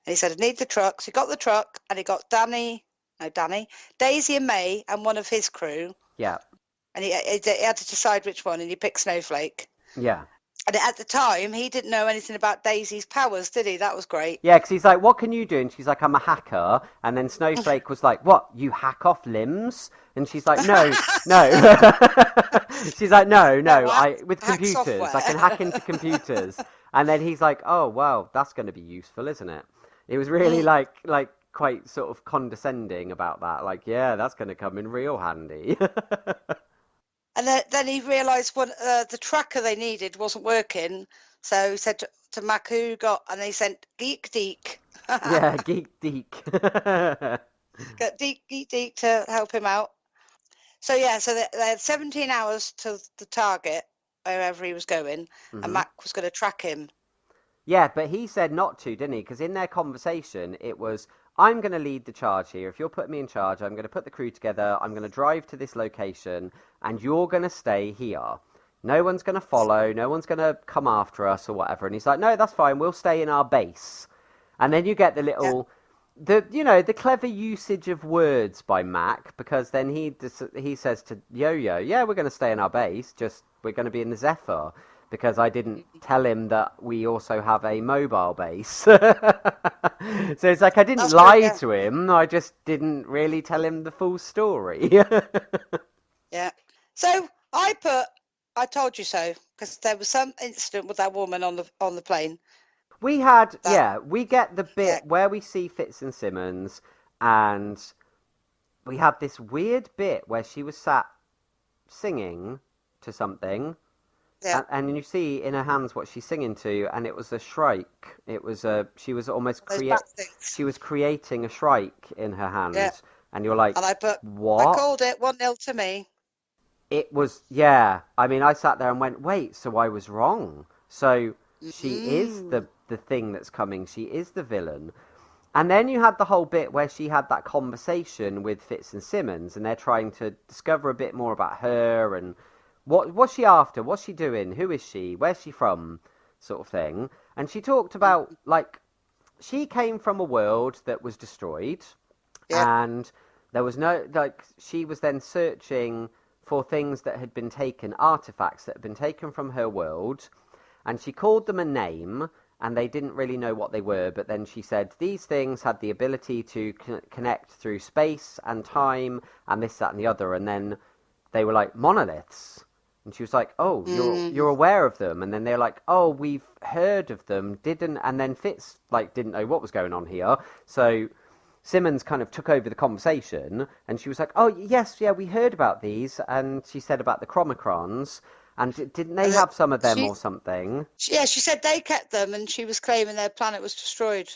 he said, I need the truck. So he got the truck, and he got Daisy and May, and one of his crew. Yeah. And he had to decide which one, and he picked Snowflake. Yeah. And at the time, he didn't know anything about Daisy's powers, did he? That was great. Yeah, because he's like, what can you do? And she's like, I'm a hacker. And then Snowflake was like, what, you hack off limbs? And she's like, no. She's like, no, with computers. I can hack into computers. And then he's like, oh, well, that's going to be useful, isn't it? It was really like quite sort of condescending about that. Like, yeah, that's going to come in real handy. And then he realised the tracker they needed wasn't working. So he said to Mac, who got, and they sent Geek-Deek. Yeah, Geek-Deek. Got Geek-Deek to help him out. So yeah, so they had 17 hours to the target, wherever he was going, and Mac was going to track him. Yeah, but he said not to, didn't he? Because in their conversation, it was, I'm going to lead the charge here. If you'll put me in charge, I'm going to put the crew together. I'm going to drive to this location, and you're going to stay here. No one's going to follow. No one's going to come after us or whatever. And he's like, no, that's fine. We'll stay in our base. And then you get the little, the clever usage of words by Mac, because then he says to Yo-Yo, yeah, we're going to stay in our base. Just we're going to be in the Zephyr. Because I didn't tell him that we also have a mobile base. So it's like I didn't lie to him. I just didn't really tell him the full story. Yeah. So I told you so, because there was some incident with that woman on the plane. We get the bit where we see Fitz and Simmons, and we have this weird bit where she was sat singing to something. Yeah. And you see in her hands what she's singing to, and it was a shrike. It was she was almost she was creating a shrike in her hands. Yeah. And you're like, and what? I called it 1-0 to me. It was, yeah. I mean, I sat there and went, wait, so I was wrong. So she is the thing that's coming. She is the villain. And then you had the whole bit where she had that conversation with Fitz and Simmons, and they're trying to discover a bit more about her and what's she after? What's she doing? Who is she? Where's she from? Sort of thing. And she talked about, like, she came from a world that was destroyed. Yeah. And there was she was then searching for things that had been taken, artifacts that had been taken from her world. And she called them a name, and they didn't really know what they were. But then she said these things had the ability to connect through space and time and this, that, and the other. And then they were like, monoliths. And she was like, oh, you're aware of them. And then they're like, oh, we've heard of them, and then Fitz, didn't know what was going on here. So Simmons kind of took over the conversation, and she was like, oh, yes, yeah, we heard about these. And she said about the chromacrons, and didn't they have some of them or something? Yeah, she said they kept them, and she was claiming their planet was destroyed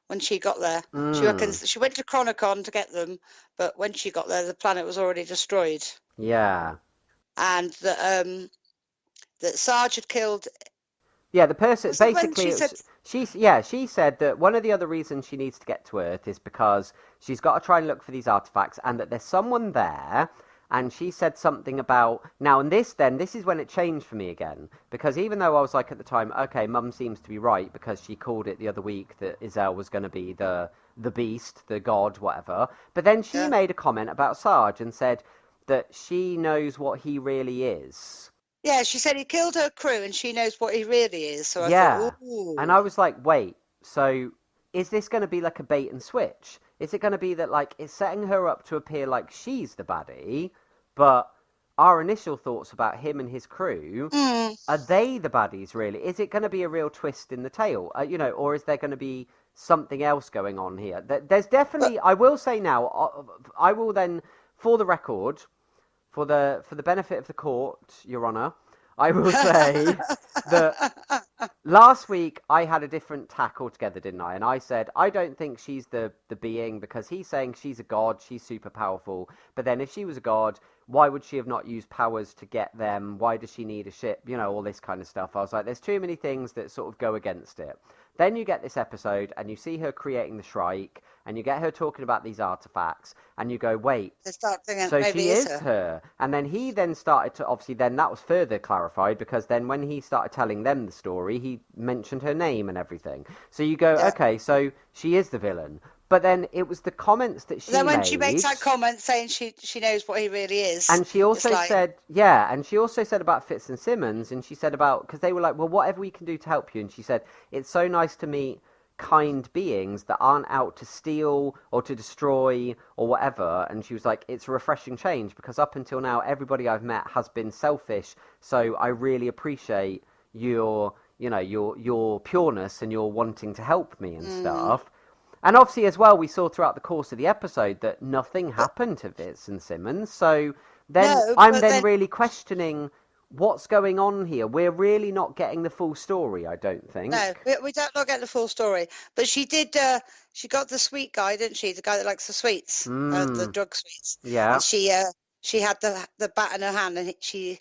when she got there. She reckons she went to Chronicon to get them, but when she got there, the planet was already destroyed. Yeah. And that Sarge had killed. Yeah, the person basically she said that one of the other reasons she needs to get to Earth is because she's got to try and look for these artifacts, and that there's someone there. And she said something about now, and this is when it changed for me again, because even though I was like at the time, okay, Mum seems to be right because she called it the other week that S.H.I.E.L.D. was going to be the beast, the god, whatever. But then she made a comment about Sarge and said that she knows what he really is. Yeah, she said he killed her crew and she knows what he really is. So I thought, ooh. And I was like, wait, so is this going to be like a bait and switch? Is it going to be that like it's setting her up to appear like she's the baddie, but our initial thoughts about him and his crew, are they the baddies really? Is it going to be a real twist in the tale, or is there going to be something else going on here? There's definitely, I will say now, I will then, for the record, for the benefit of the court, Your Honour, I will say that last week I had a different tack altogether, didn't I? And I said, I don't think she's the being, because he's saying she's a god, she's super powerful. But then if she was a god, why would she have not used powers to get them? Why does she need a ship? All this kind of stuff. I was like, there's too many things that sort of go against it. Then you get this episode and you see her creating the Shrike, and you get her talking about these artifacts, and you go, wait, so she is her. And then he then started to, obviously then that was further clarified, because then when he started telling them the story, he mentioned her name and everything. So you go, okay, so she is the villain. But then it was the comments that she made. Then when she makes that comment saying she knows what he really is. And she also said, and she also said about Fitz and Simmons, and she said about, because they were like, well, whatever we can do to help you. And she said, it's so nice to meet kind beings that aren't out to steal or to destroy or whatever. And she was like, it's a refreshing change, because up until now everybody I've met has been selfish, so I really appreciate your pureness and your wanting to help me and stuff. And obviously as well, we saw throughout the course of the episode that nothing happened to Fitz and Simmons, so then I'm really questioning what's going on here. We're really not getting the full story, I don't think. No, we don't not get the full story. But she did. She got the sweet guy, didn't she? The guy that likes the sweets, the drug sweets. Yeah. And she had the bat in her hand, and she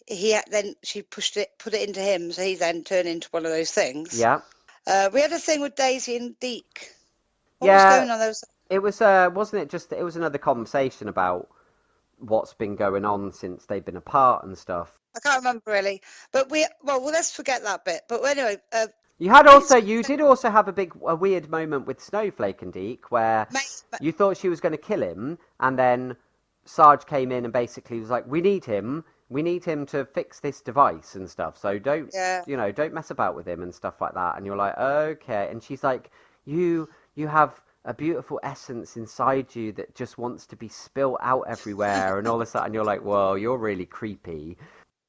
put it into him, so he then turned into one of those things. Yeah. We had a thing with Daisy and Deke. What was going on there? It was wasn't it just? It was another conversation about what's been going on since they've been apart and stuff. I can't remember really, but let's forget that bit. But anyway, you did also have a weird moment with Snowflake and Deke where you thought she was going to kill him, and then Sarge came in and basically was like, we need him to fix this device and stuff, so don't mess about with him and stuff like that. And you're like, okay. And she's like, you have a beautiful essence inside you that just wants to be spilt out everywhere and all this that. And you're like, well, you're really creepy.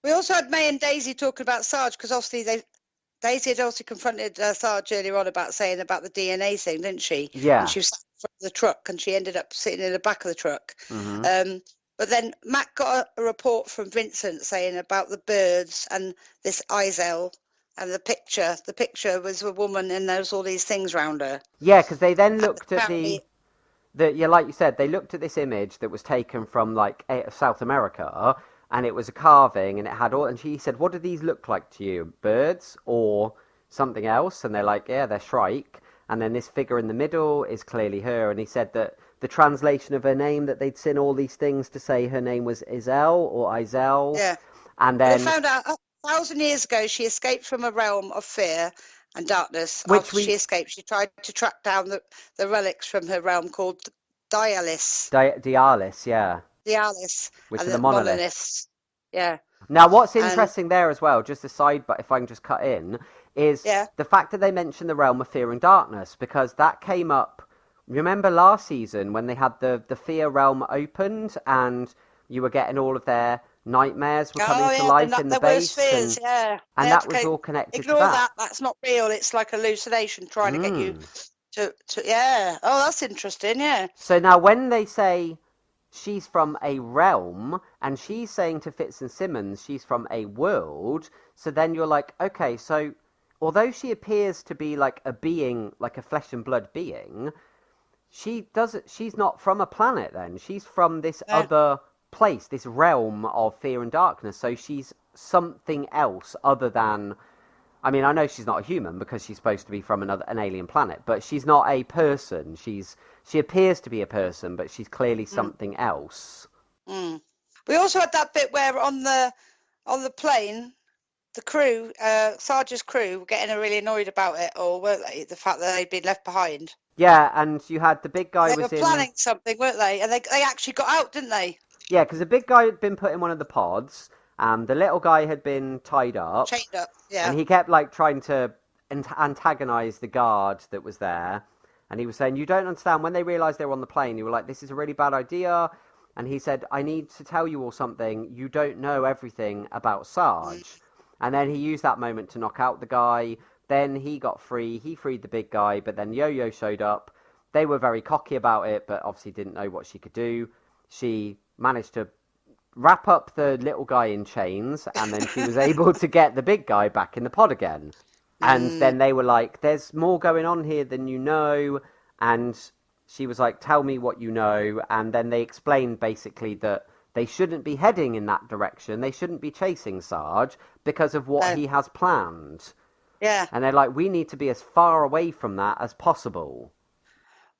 We also had May and Daisy talking about Sarge, because obviously Daisy had also confronted Sarge earlier on about the DNA thing, didn't she? Yeah. And she was sat in front of the truck, and she ended up sitting in the back of the truck. Mm-hmm. But then Matt got a report from Vincent saying about the birds and this S.H.I.E.L.D. And the picture was a woman, and there was all these things around her. Yeah, because they then looked at like you said, they looked at this image that was taken from like South America, and it was a carving, and it had all. And she said, "What do these look like to you? Birds or something else?" And they're like, "Yeah, they're Shrike." And then this figure in the middle is clearly her. And he said that the translation of her name, that they'd seen all these things to say her name was S.H.I.E.L.D. or S.H.I.E.L.D. Yeah. And then they found out 1,000 years ago she escaped from a realm of fear and darkness. After she escaped, she tried to track down the relics from her realm called Dialis. Dialis, yeah. Dialis. Which are the monoliths. Yeah. Now, what's interesting there as well, just a side, but if I can just cut in, is the fact that they mentioned the realm of fear and darkness, because that came up, remember last season when they had the fear realm opened and you were getting all of their nightmares were coming to life in the base, fears, and that was all connected ignore to that. That's not real. It's like hallucination trying to get you to that's interesting. So now when they say she's from a realm and she's saying to Fitz and Simmons she's from a world, so then you're like, okay, so although she appears to be like a being, like a flesh and blood being, she's not from a planet then. She's from this other place, this realm of fear and darkness. So she's something else other than, I mean, I know she's not a human because she's supposed to be from an alien planet, but she's not a person. She appears to be a person, but she's clearly something else. We also had that bit where on the plane, the crew, Sarge's crew, were getting really annoyed about it, or weren't they? The fact that they'd been left behind. Yeah, and you had the big guy They were planning something, weren't they? And they actually got out, didn't they? Yeah, because the big guy had been put in one of the pods, and the little guy had been tied up. Chained up, yeah. And he kept like trying to antagonize the guard that was there. And he was saying, you don't understand. When they realized they were on the plane, you were like, this is a really bad idea. And he said, I need to tell you all something. You don't know everything about Sarge. And then he used that moment to knock out the guy. Then he got free. He freed the big guy. But then Yo-Yo showed up. They were very cocky about it, but obviously didn't know what she could do. She managed to wrap up the little guy in chains, and then she was able to get the big guy back in the pod again. And then they were like, there's more going on here than you know. And she was like, tell me what you know. And then they explained basically that they shouldn't be heading in that direction. They shouldn't be chasing Sarge because of what he has planned. Yeah. And they're like, we need to be as far away from that as possible.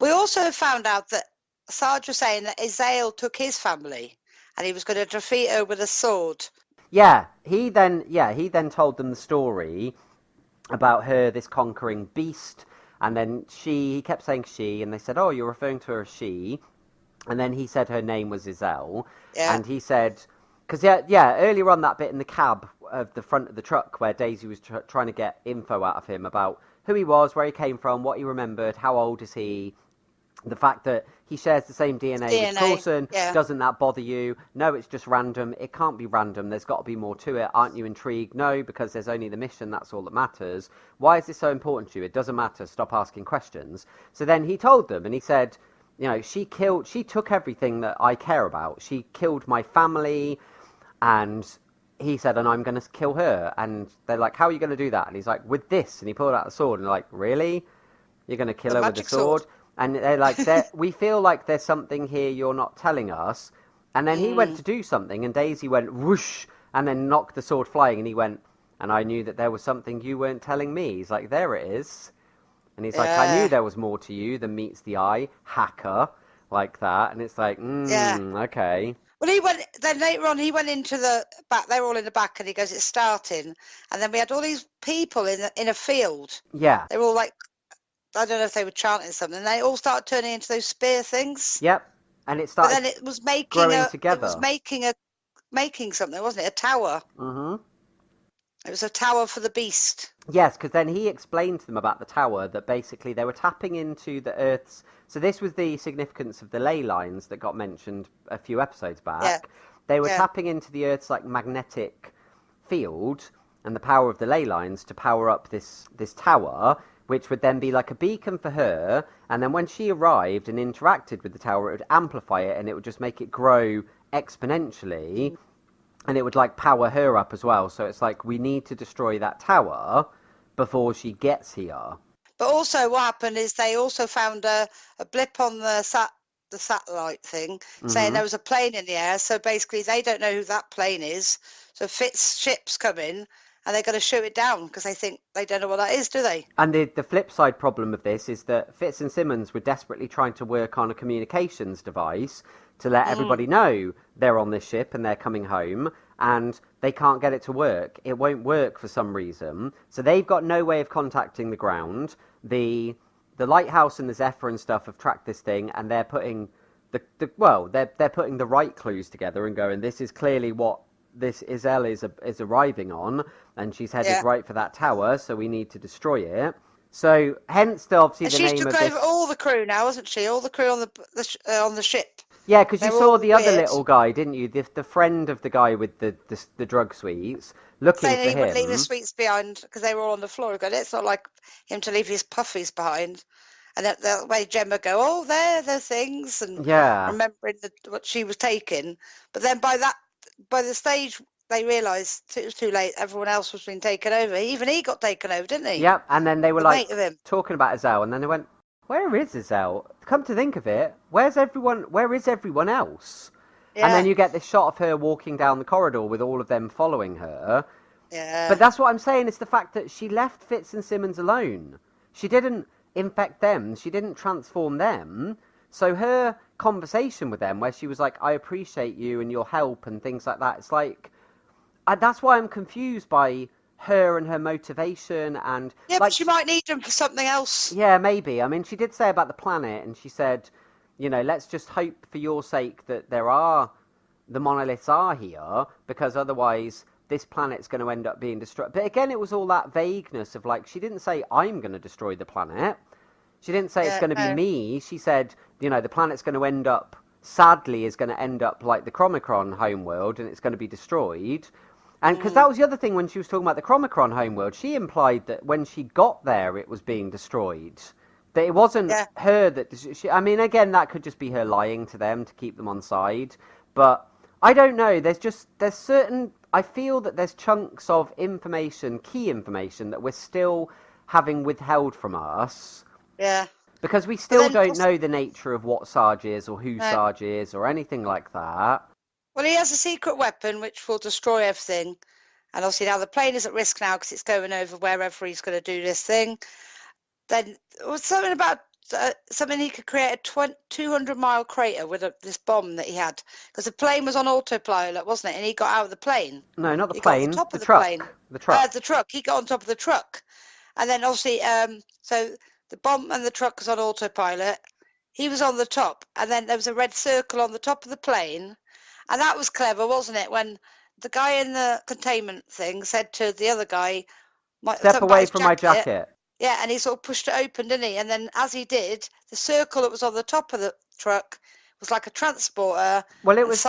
We also found out that Sarge was saying that S.H.I.E.L.D took his family and he was going to defeat her with a sword. Yeah, he then told them the story about her, this conquering beast, and then he kept saying she, and they said, oh, you're referring to her as she, and then he said her name was S.H.I.E.L.D, and he said, because earlier on that bit in the cab of the front of the truck where Daisy was trying to get info out of him about who he was, where he came from, what he remembered, how old is he, the fact that he shares the same DNA with Coulson, doesn't that bother you? No, it's just random. It can't be random. There's got to be more to it. Aren't you intrigued? No, because there's only the mission. That's all that matters. Why is this so important to you? It doesn't matter. Stop asking questions. So then he told them, and he said, you know, she took everything that I care about. She killed my family, and he said, and I'm going to kill her. And they're like, how are you going to do that? And he's like, with this. And he pulled out a sword, and they're like, really? You're going to kill her with a sword? And they're like, we feel like there's something here you're not telling us. And then he went to do something, and Daisy went whoosh, and then knocked the sword flying, and he went, and I knew that there was something you weren't telling me. He's like, there it is. And he's like, I knew there was more to you than meets the eye, hacker, like that. And it's like, okay. Well, then later on, he went into the back. They were all in the back, and he goes, it's starting. And then we had all these people in a field. Yeah. They were all like, I don't know if they were chanting something. They all started turning into those spear things. Yep, and it started. But then it was making growing together. It was making something, wasn't it? A tower. Mm-hmm. It was a tower for the beast. Yes, because then he explained to them about the tower that basically they were tapping into the Earth's. So this was the significance of the ley lines that got mentioned a few episodes back. Yeah. They were tapping into the Earth's like magnetic field and the power of the ley lines to power up this tower, which would then be like a beacon for her, and then when she arrived and interacted with the tower, it would amplify it, and it would just make it grow exponentially, and it would like power her up as well. So it's like, we need to destroy that tower before she gets here. But also what happened is they also found a blip on the satellite thing, saying there was a plane in the air, so basically they don't know who that plane is, so Fitz's ship's coming, and they're going to shoot it down because they don't know what that is, do they? And the flip side problem of this is that Fitz and Simmons were desperately trying to work on a communications device to let everybody know they're on this ship and they're coming home, and they can't get it to work. It won't work for some reason. So they've got no way of contacting the ground. The lighthouse and the Zephyr and stuff have tracked this thing, and they're putting they're putting the right clues together and going, this is clearly what this S.H.I.E.L.D is arriving on, and she's headed right for that tower, so we need to destroy it. So hence obviously the name of this. She's took over all the crew now, hasn't she? All the crew on the ship. Yeah, because you saw the other little guy, didn't you? The friend of the guy with the drug sweets, looking for him. He wouldn't leave the sweets behind because they were all on the floor. Going, it's not like him to leave his puffies behind. And the way Gemma go, oh, there the things, and remembering what she was taking. But then by the stage they realised it was too late. Everyone else was being taken over. Even he got taken over, didn't he? Yep, and then they were mate of him. talking about S.H.I.E.L.D, and then they went, "Where is S.H.I.E.L.D? Come to think of it, where's everyone? Where is everyone else?" Yeah. And then you get this shot of her walking down the corridor with all of them following her. Yeah. But that's what I'm saying, is the fact that she left Fitz and Simmons alone. She didn't infect them. She didn't transform them. So her conversation with them, where she was like, "I appreciate you and your help," and things like that, it's like, that's why I'm confused by her and her motivation. And yeah, but she might need them for something else. Yeah, maybe. I mean, she did say about the planet, and she said, let's just hope for your sake that the monoliths are here, because otherwise this planet's going to end up being destroyed. But again, it was all that vagueness of she didn't say, "I'm going to destroy the planet." She didn't say it's going to be me. She said, the planet's going to end up, sadly, is going to end up like the Chromicron homeworld, and it's going to be destroyed. And because that was the other thing when she was talking about the Chromicron homeworld, she implied that when she got there, it was being destroyed. That it wasn't her that... I mean, again, that could just be her lying to them to keep them on side. But I don't know. There's certain... I feel that there's chunks of information, key information, that we're still having withheld from us. Yeah. Because we still don't know the nature of what Sarge is, or who Sarge is, or anything like that. Well, he has a secret weapon which will destroy everything. And obviously now the plane is at risk now because it's going over wherever he's going to do this thing. Then there was something about something he could create a 200-mile crater with this bomb that he had. Because the plane was on autopilot, wasn't it? And he got out of the plane. No, not the plane. Got on top of the truck. Plane. The truck. The truck. He got on top of the truck. And then obviously, so the bomb and the truck was on autopilot. He was on the top. And then there was a red circle on the top of the plane. And that was clever, wasn't it? When the guy in the containment thing said to the other guy, "Step away from my jacket." Yeah, and he sort of pushed it open, didn't he? And then as he did, the circle that was on the top of the truck was like a transporter. Well, it was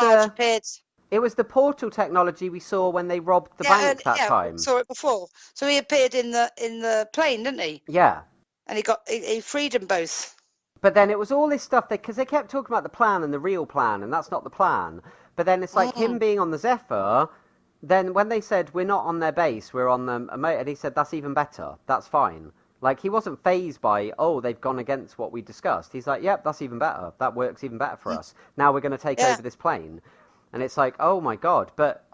It was the portal technology we saw when they robbed the bank that time. Yeah, saw it before. So he appeared in the plane, didn't he? Yeah. And he freed them both. But then it was all this stuff, because they kept talking about the plan and the real plan, and that's not the plan. But then it's like him being on the Zephyr. Then when they said, "We're not on their base, we're on them," and he said, "That's even better. That's fine." He wasn't fazed by, "Oh, they've gone against what we discussed." He's like, "Yep, that's even better. That works even better for us. Now we're going to take over this plane." And it's like, oh my god. But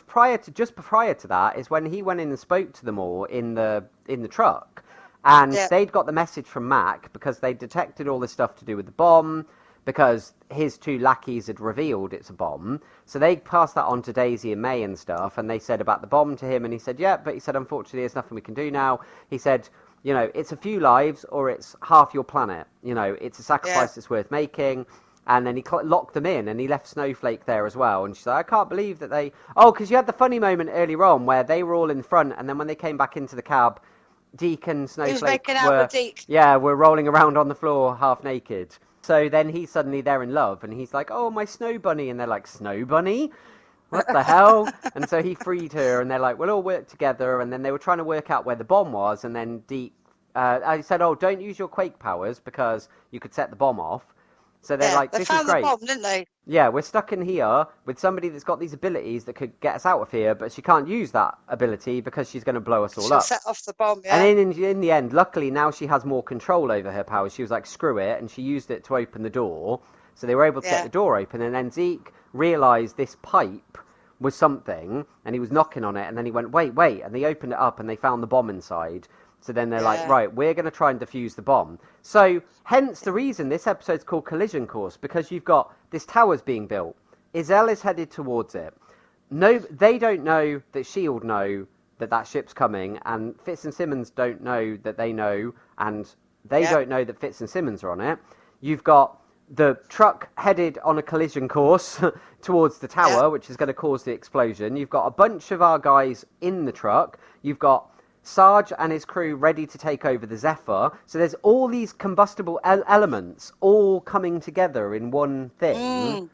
prior to that is when he went in and spoke to them all in the truck. And they'd got the message from Mac, because they detected all this stuff to do with the bomb, because his two lackeys had revealed it's a bomb. So they passed that on to Daisy and May and stuff, and they said about the bomb to him, and he said, "Yeah," but he said, "Unfortunately, there's nothing we can do now." He said, "It's a few lives, or it's half your planet. It's a sacrifice that's worth making." And then he locked them in, and he left Snowflake there as well. And she's like, "I can't believe that they..." Oh, because you had the funny moment earlier on where they were all in front, and then when they came back into the cab, Deke and Snowflake were rolling around on the floor half naked. So then he's suddenly they're in love, and he's like, "Oh, my snow bunny," and they're like, "Snow bunny? What the hell?" And so he freed her, and they're like, "We'll all work together." And then they were trying to work out where the bomb was, and then Deke, I said, "Oh, don't use your quake powers because you could set the bomb off." So they're like, "This is great." They found the bomb, didn't they? Yeah, we're stuck in here with somebody that's got these abilities that could get us out of here, but she can't use that ability because she's going to blow us all up. She'll set off the bomb, yeah. And in the end, luckily, now she has more control over her powers. She was like, "Screw it," and she used it to open the door. So they were able to get the door open, and then Zeke realised this pipe was something, and he was knocking on it, and then he went, wait, and they opened it up, and they found the bomb inside. So then they're like, right, we're going to try and defuse the bomb. So, hence the reason this episode's called Collision Course, because you've got this tower's being built. Izelle is headed towards it. No, they don't know that S.H.I.E.L.D. know that ship's coming, and Fitz and Simmons don't know that they know, and they don't know that Fitz and Simmons are on it. You've got the truck headed on a collision course towards the tower, which is going to cause the explosion. You've got a bunch of our guys in the truck. You've got Sarge and his crew ready to take over the Zephyr. So there's all these combustible elements all coming together in one thing.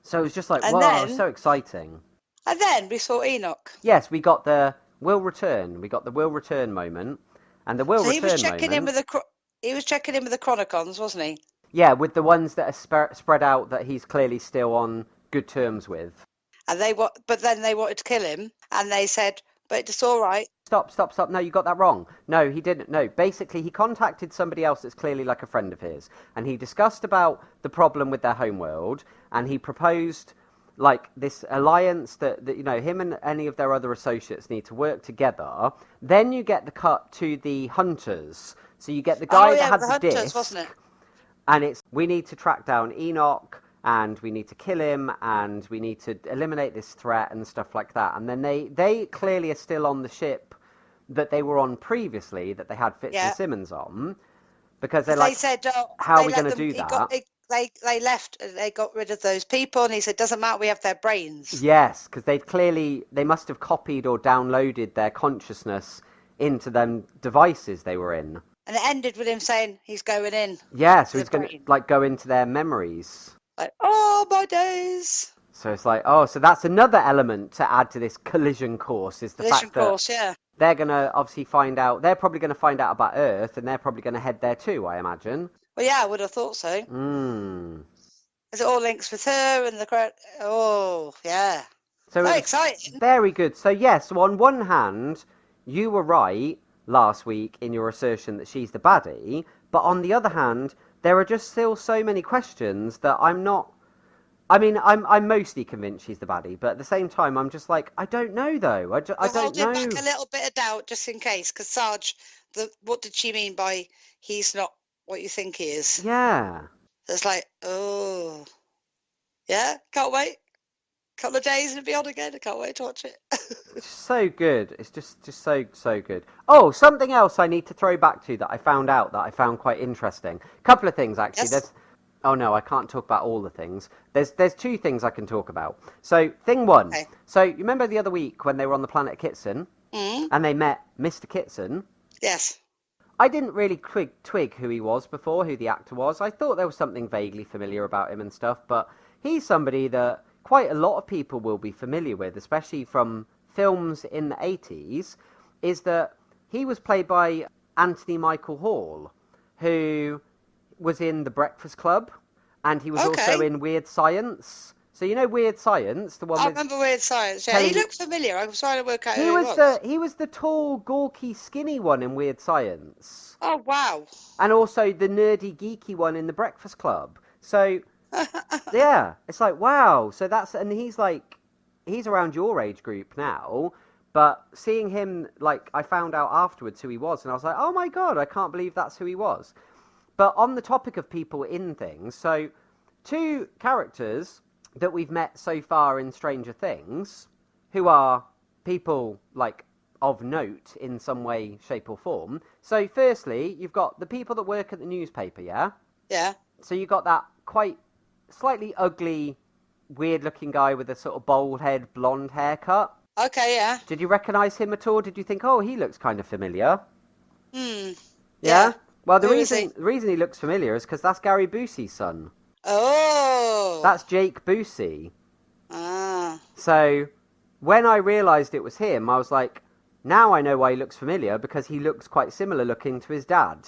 So it was just like, wow, so exciting. And then we saw Enoch. Yes, we got the will return. We got the will return moment. And the will return moment... he was checking in with the Chronicons, wasn't he? Yeah, with the ones that are spread out that he's clearly still on good terms with. and but then they wanted to kill him, and they said, but it's all right. Stop. No, you got that wrong. No, he didn't. No, basically, he contacted somebody else that's clearly like a friend of his, and he discussed about the problem with their homeworld, and he proposed like this alliance that him and any of their other associates need to work together. Then you get the cut to the hunters. So you get the guy that had the hunters, disc, wasn't it? And we need to track down Enoch, and we need to kill him, and we need to eliminate this threat and stuff like that. And then they clearly are still on the ship that they were on previously, that they had Fitz and Simmons on, because they're like, said, how are we going to do that? They left, they got rid of those people, and he said, doesn't matter, we have their brains. Yes, because they must have copied or downloaded their consciousness into them devices they were in. And it ended with him saying he's going in. Yeah, so he's going to go into their memories. Like, oh, my days. So it's like, so that's another element to add to this collision course, is the fact that they're going to obviously find out, they're probably going to find out about Earth, and they're probably going to head there too, I imagine. Well, yeah, I would have thought so. Is it all links with her and the... Oh, yeah. So very exciting. Very good. So, yes, so on one hand, you were right last week in your assertion that she's the baddie, but on the other hand, there are just still so many questions that I'm not... I mean, I'm mostly convinced she's the baddie, but at the same time, I'm just like, I don't know, though. I don't know. Holding back a little bit of doubt, just in case, because Sarge, what did she mean by he's not what you think he is? Yeah. It's like, oh, yeah, can't wait. Couple of days and it'll be on again. I can't wait to watch it. It's so good. It's just so good. Oh, something else I need to throw back to that I found out that I found quite interesting. Couple of things, actually. Yes. Oh no, I can't talk about all the things. There's two things I can talk about. So, thing one. Okay. So, you remember the other week when they were on the planet Kitson? And they met Mr. Kitson? Yes. I didn't really twig who he was before, who the actor was. I thought there was something vaguely familiar about him and stuff, but he's somebody that quite a lot of people will be familiar with, especially from films in the 80s, is that he was played by Anthony Michael Hall, who was in The Breakfast Club, and he was also in Weird Science. So you know Weird Science, the one I remember Weird Science. Yeah, he looked familiar. I was trying to work out who he was. He was the tall, gawky, skinny one in Weird Science. Oh wow! And also the nerdy, geeky one in The Breakfast Club. So yeah, it's like wow. So he's around your age group now. But seeing him, like, I found out afterwards who he was, and I was like, oh my god, I can't believe that's who he was. But on the topic of people in things, so two characters that we've met so far in Stranger Things, who are people, like, of note in some way, shape or form. So firstly, you've got the people that work at the newspaper, yeah? Yeah. So you got that quite slightly ugly, weird-looking guy with a sort of bald head, blonde haircut. Okay, yeah. Did you recognise him at all? Did you think, oh, he looks kind of familiar? Yeah? Well, the reason he looks familiar is because that's Gary Busey's son. Oh! That's Jake Busey. Ah. So, when I realised it was him, I was like, now I know why he looks familiar, because he looks quite similar looking to his dad.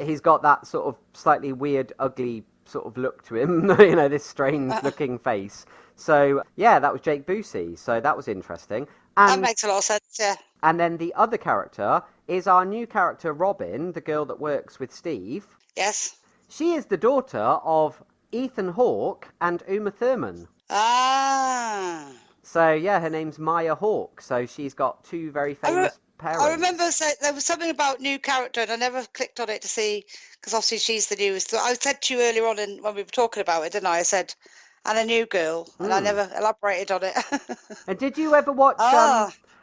He's got that sort of slightly weird, ugly sort of look to him, this strange looking face. So, yeah, that was Jake Busey, so that was interesting. And that makes a lot of sense, yeah. And then the other character is our new character, Robin, the girl that works with Steve. Yes. She is the daughter of Ethan Hawke and Uma Thurman. Ah. So, yeah, her name's Maya Hawke, so she's got two very famous parents. I remember there was something about new character, and I never clicked on it to see, because obviously she's the newest. I said to you earlier on when we were talking about it, didn't I? I said, and a new girl, and I never elaborated on it. And did you ever watch...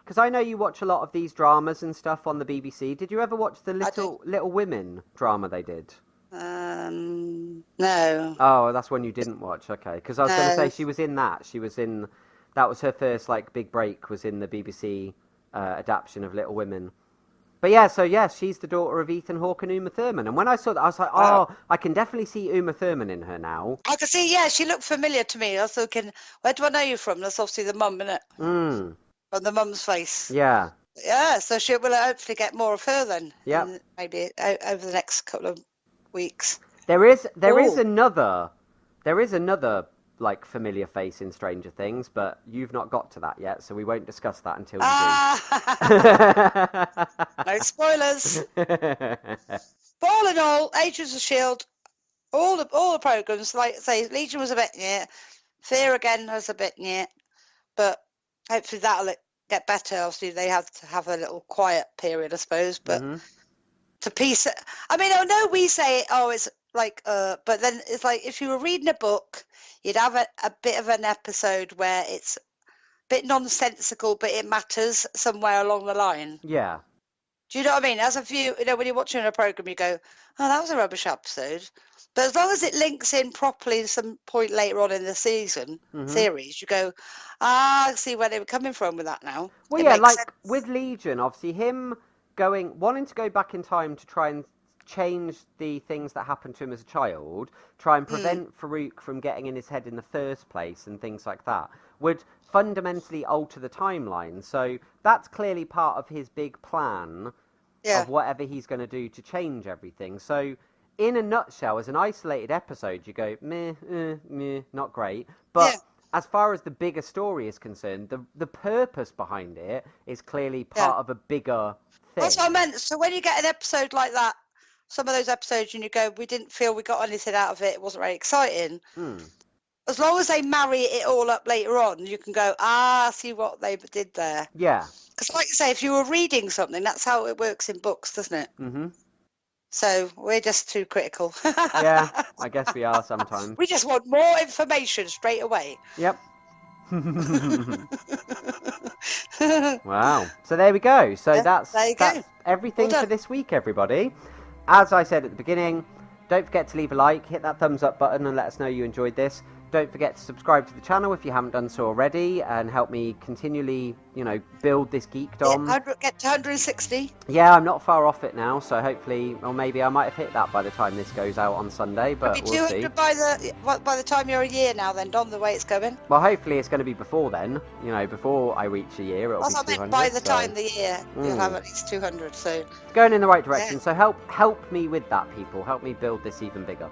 Because I know you watch a lot of these dramas and stuff on the BBC. Did you ever watch the Little Women drama they did? No. Oh, that's one you didn't watch. Okay, because I was going to say she was in that. That was her first big break. Was in the BBC adaptation of Little Women. But yeah, so yes, she's the daughter of Ethan Hawke and Uma Thurman. And when I saw that, I was like, oh, I can definitely see Uma Thurman in her now. I can see, yeah, she looked familiar to me. I was thinking, where do I know you from? That's obviously the mum, isn't it? From the mum's face. Yeah. Yeah, so she will hopefully get more of her then. Yeah. Maybe over the next couple of weeks. There is another like familiar face in Stranger Things, but you've not got to that yet, so we won't discuss that until you do. No spoilers. But all in all, Agents of S.H.I.E.L.D, all the programs, like say, Legion was a bit Fear again was a bit but hopefully that'll get better. Obviously, they have to have a little quiet period, I suppose, but to piece it. I mean, I know we say, it's like, but then it's like if you were reading a book, you'd have a bit of an episode where it's a bit nonsensical, but it matters somewhere along the line. Yeah. Do you know what I mean? As a view, when you're watching a program, you go, "Oh, that was a rubbish episode." But as long as it links in properly at some point later on in the series, you go, I see where they were coming from with that now. Well, yeah, like sense. With Legion, obviously him wanting to go back in time to try and change the things that happened to him as a child, try and prevent Farouk from getting in his head in the first place and things like that, would fundamentally alter the timeline. So that's clearly part of his big plan of whatever he's going to do to change everything. So in a nutshell, as an isolated episode, you go, meh, not great. But as far as the bigger story is concerned, the purpose behind it is clearly part of a bigger thing. That's what I meant. So when you get an episode like that, some of those episodes, and you go, we didn't feel we got anything out of it, it wasn't very exciting. As long as they marry it all up later on, you can go, see what they did there. Yeah. Because like you say, if you were reading something, that's how it works in books, doesn't it? Mm-hmm. So we're just too critical. Yeah, I guess we are sometimes. We just want more information straight away. Yep. Wow. So there we go. So that's everything for this week, everybody. As I said at the beginning, don't forget to leave a like, hit that thumbs up button and let us know you enjoyed this. Don't forget to subscribe to the channel if you haven't done so already, and help me continually, build this Geek-Dom. Get to 160. Yeah, I'm not far off it now, so hopefully, or maybe I might have hit that by the time this goes out on Sunday, but we'll see. By the time you're a year now then, Don, the way it's going? Well, hopefully it's going to be before then, before I reach a year, it'll be 200. By the time the year, you'll have at least 200, so... Going in the right direction, so help me with that, people. Help me build this even bigger.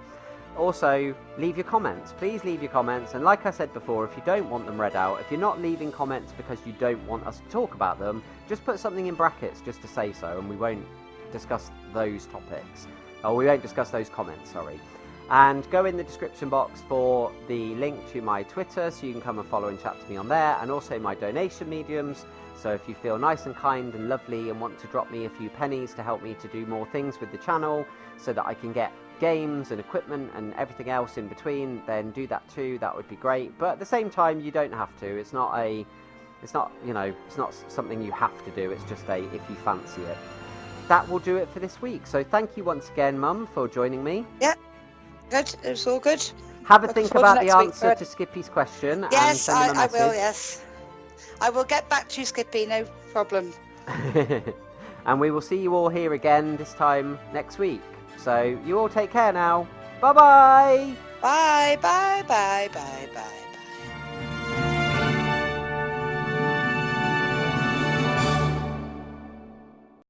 Also, leave your comments. Please leave your comments. And like I said before, if you don't want them read out, if you're not leaving comments because you don't want us to talk about them, just put something in brackets just to say so, and we won't discuss those topics. Or we won't discuss those comments, sorry. And go in the description box for the link to my Twitter, so you can come and follow and chat to me on there, and also my donation mediums. So if you feel nice and kind and lovely and want to drop me a few pennies to help me to do more things with the channel so that I can get games and equipment and everything else in between, then do that too. That would be great. But at the same time, you don't have to. It's not something you have to do. It's just if you fancy it. That will do it for this week. So thank you once again, Mum, for joining me. Yeah, good. It was all good. Have a think about the answer to Skippy's question. Yes, and send him a message. I will, yes. I will get back to you, Skippy, no problem. And we will see you all here again this time next week. So you all take care now. Bye-bye. Bye, bye, bye, bye, bye.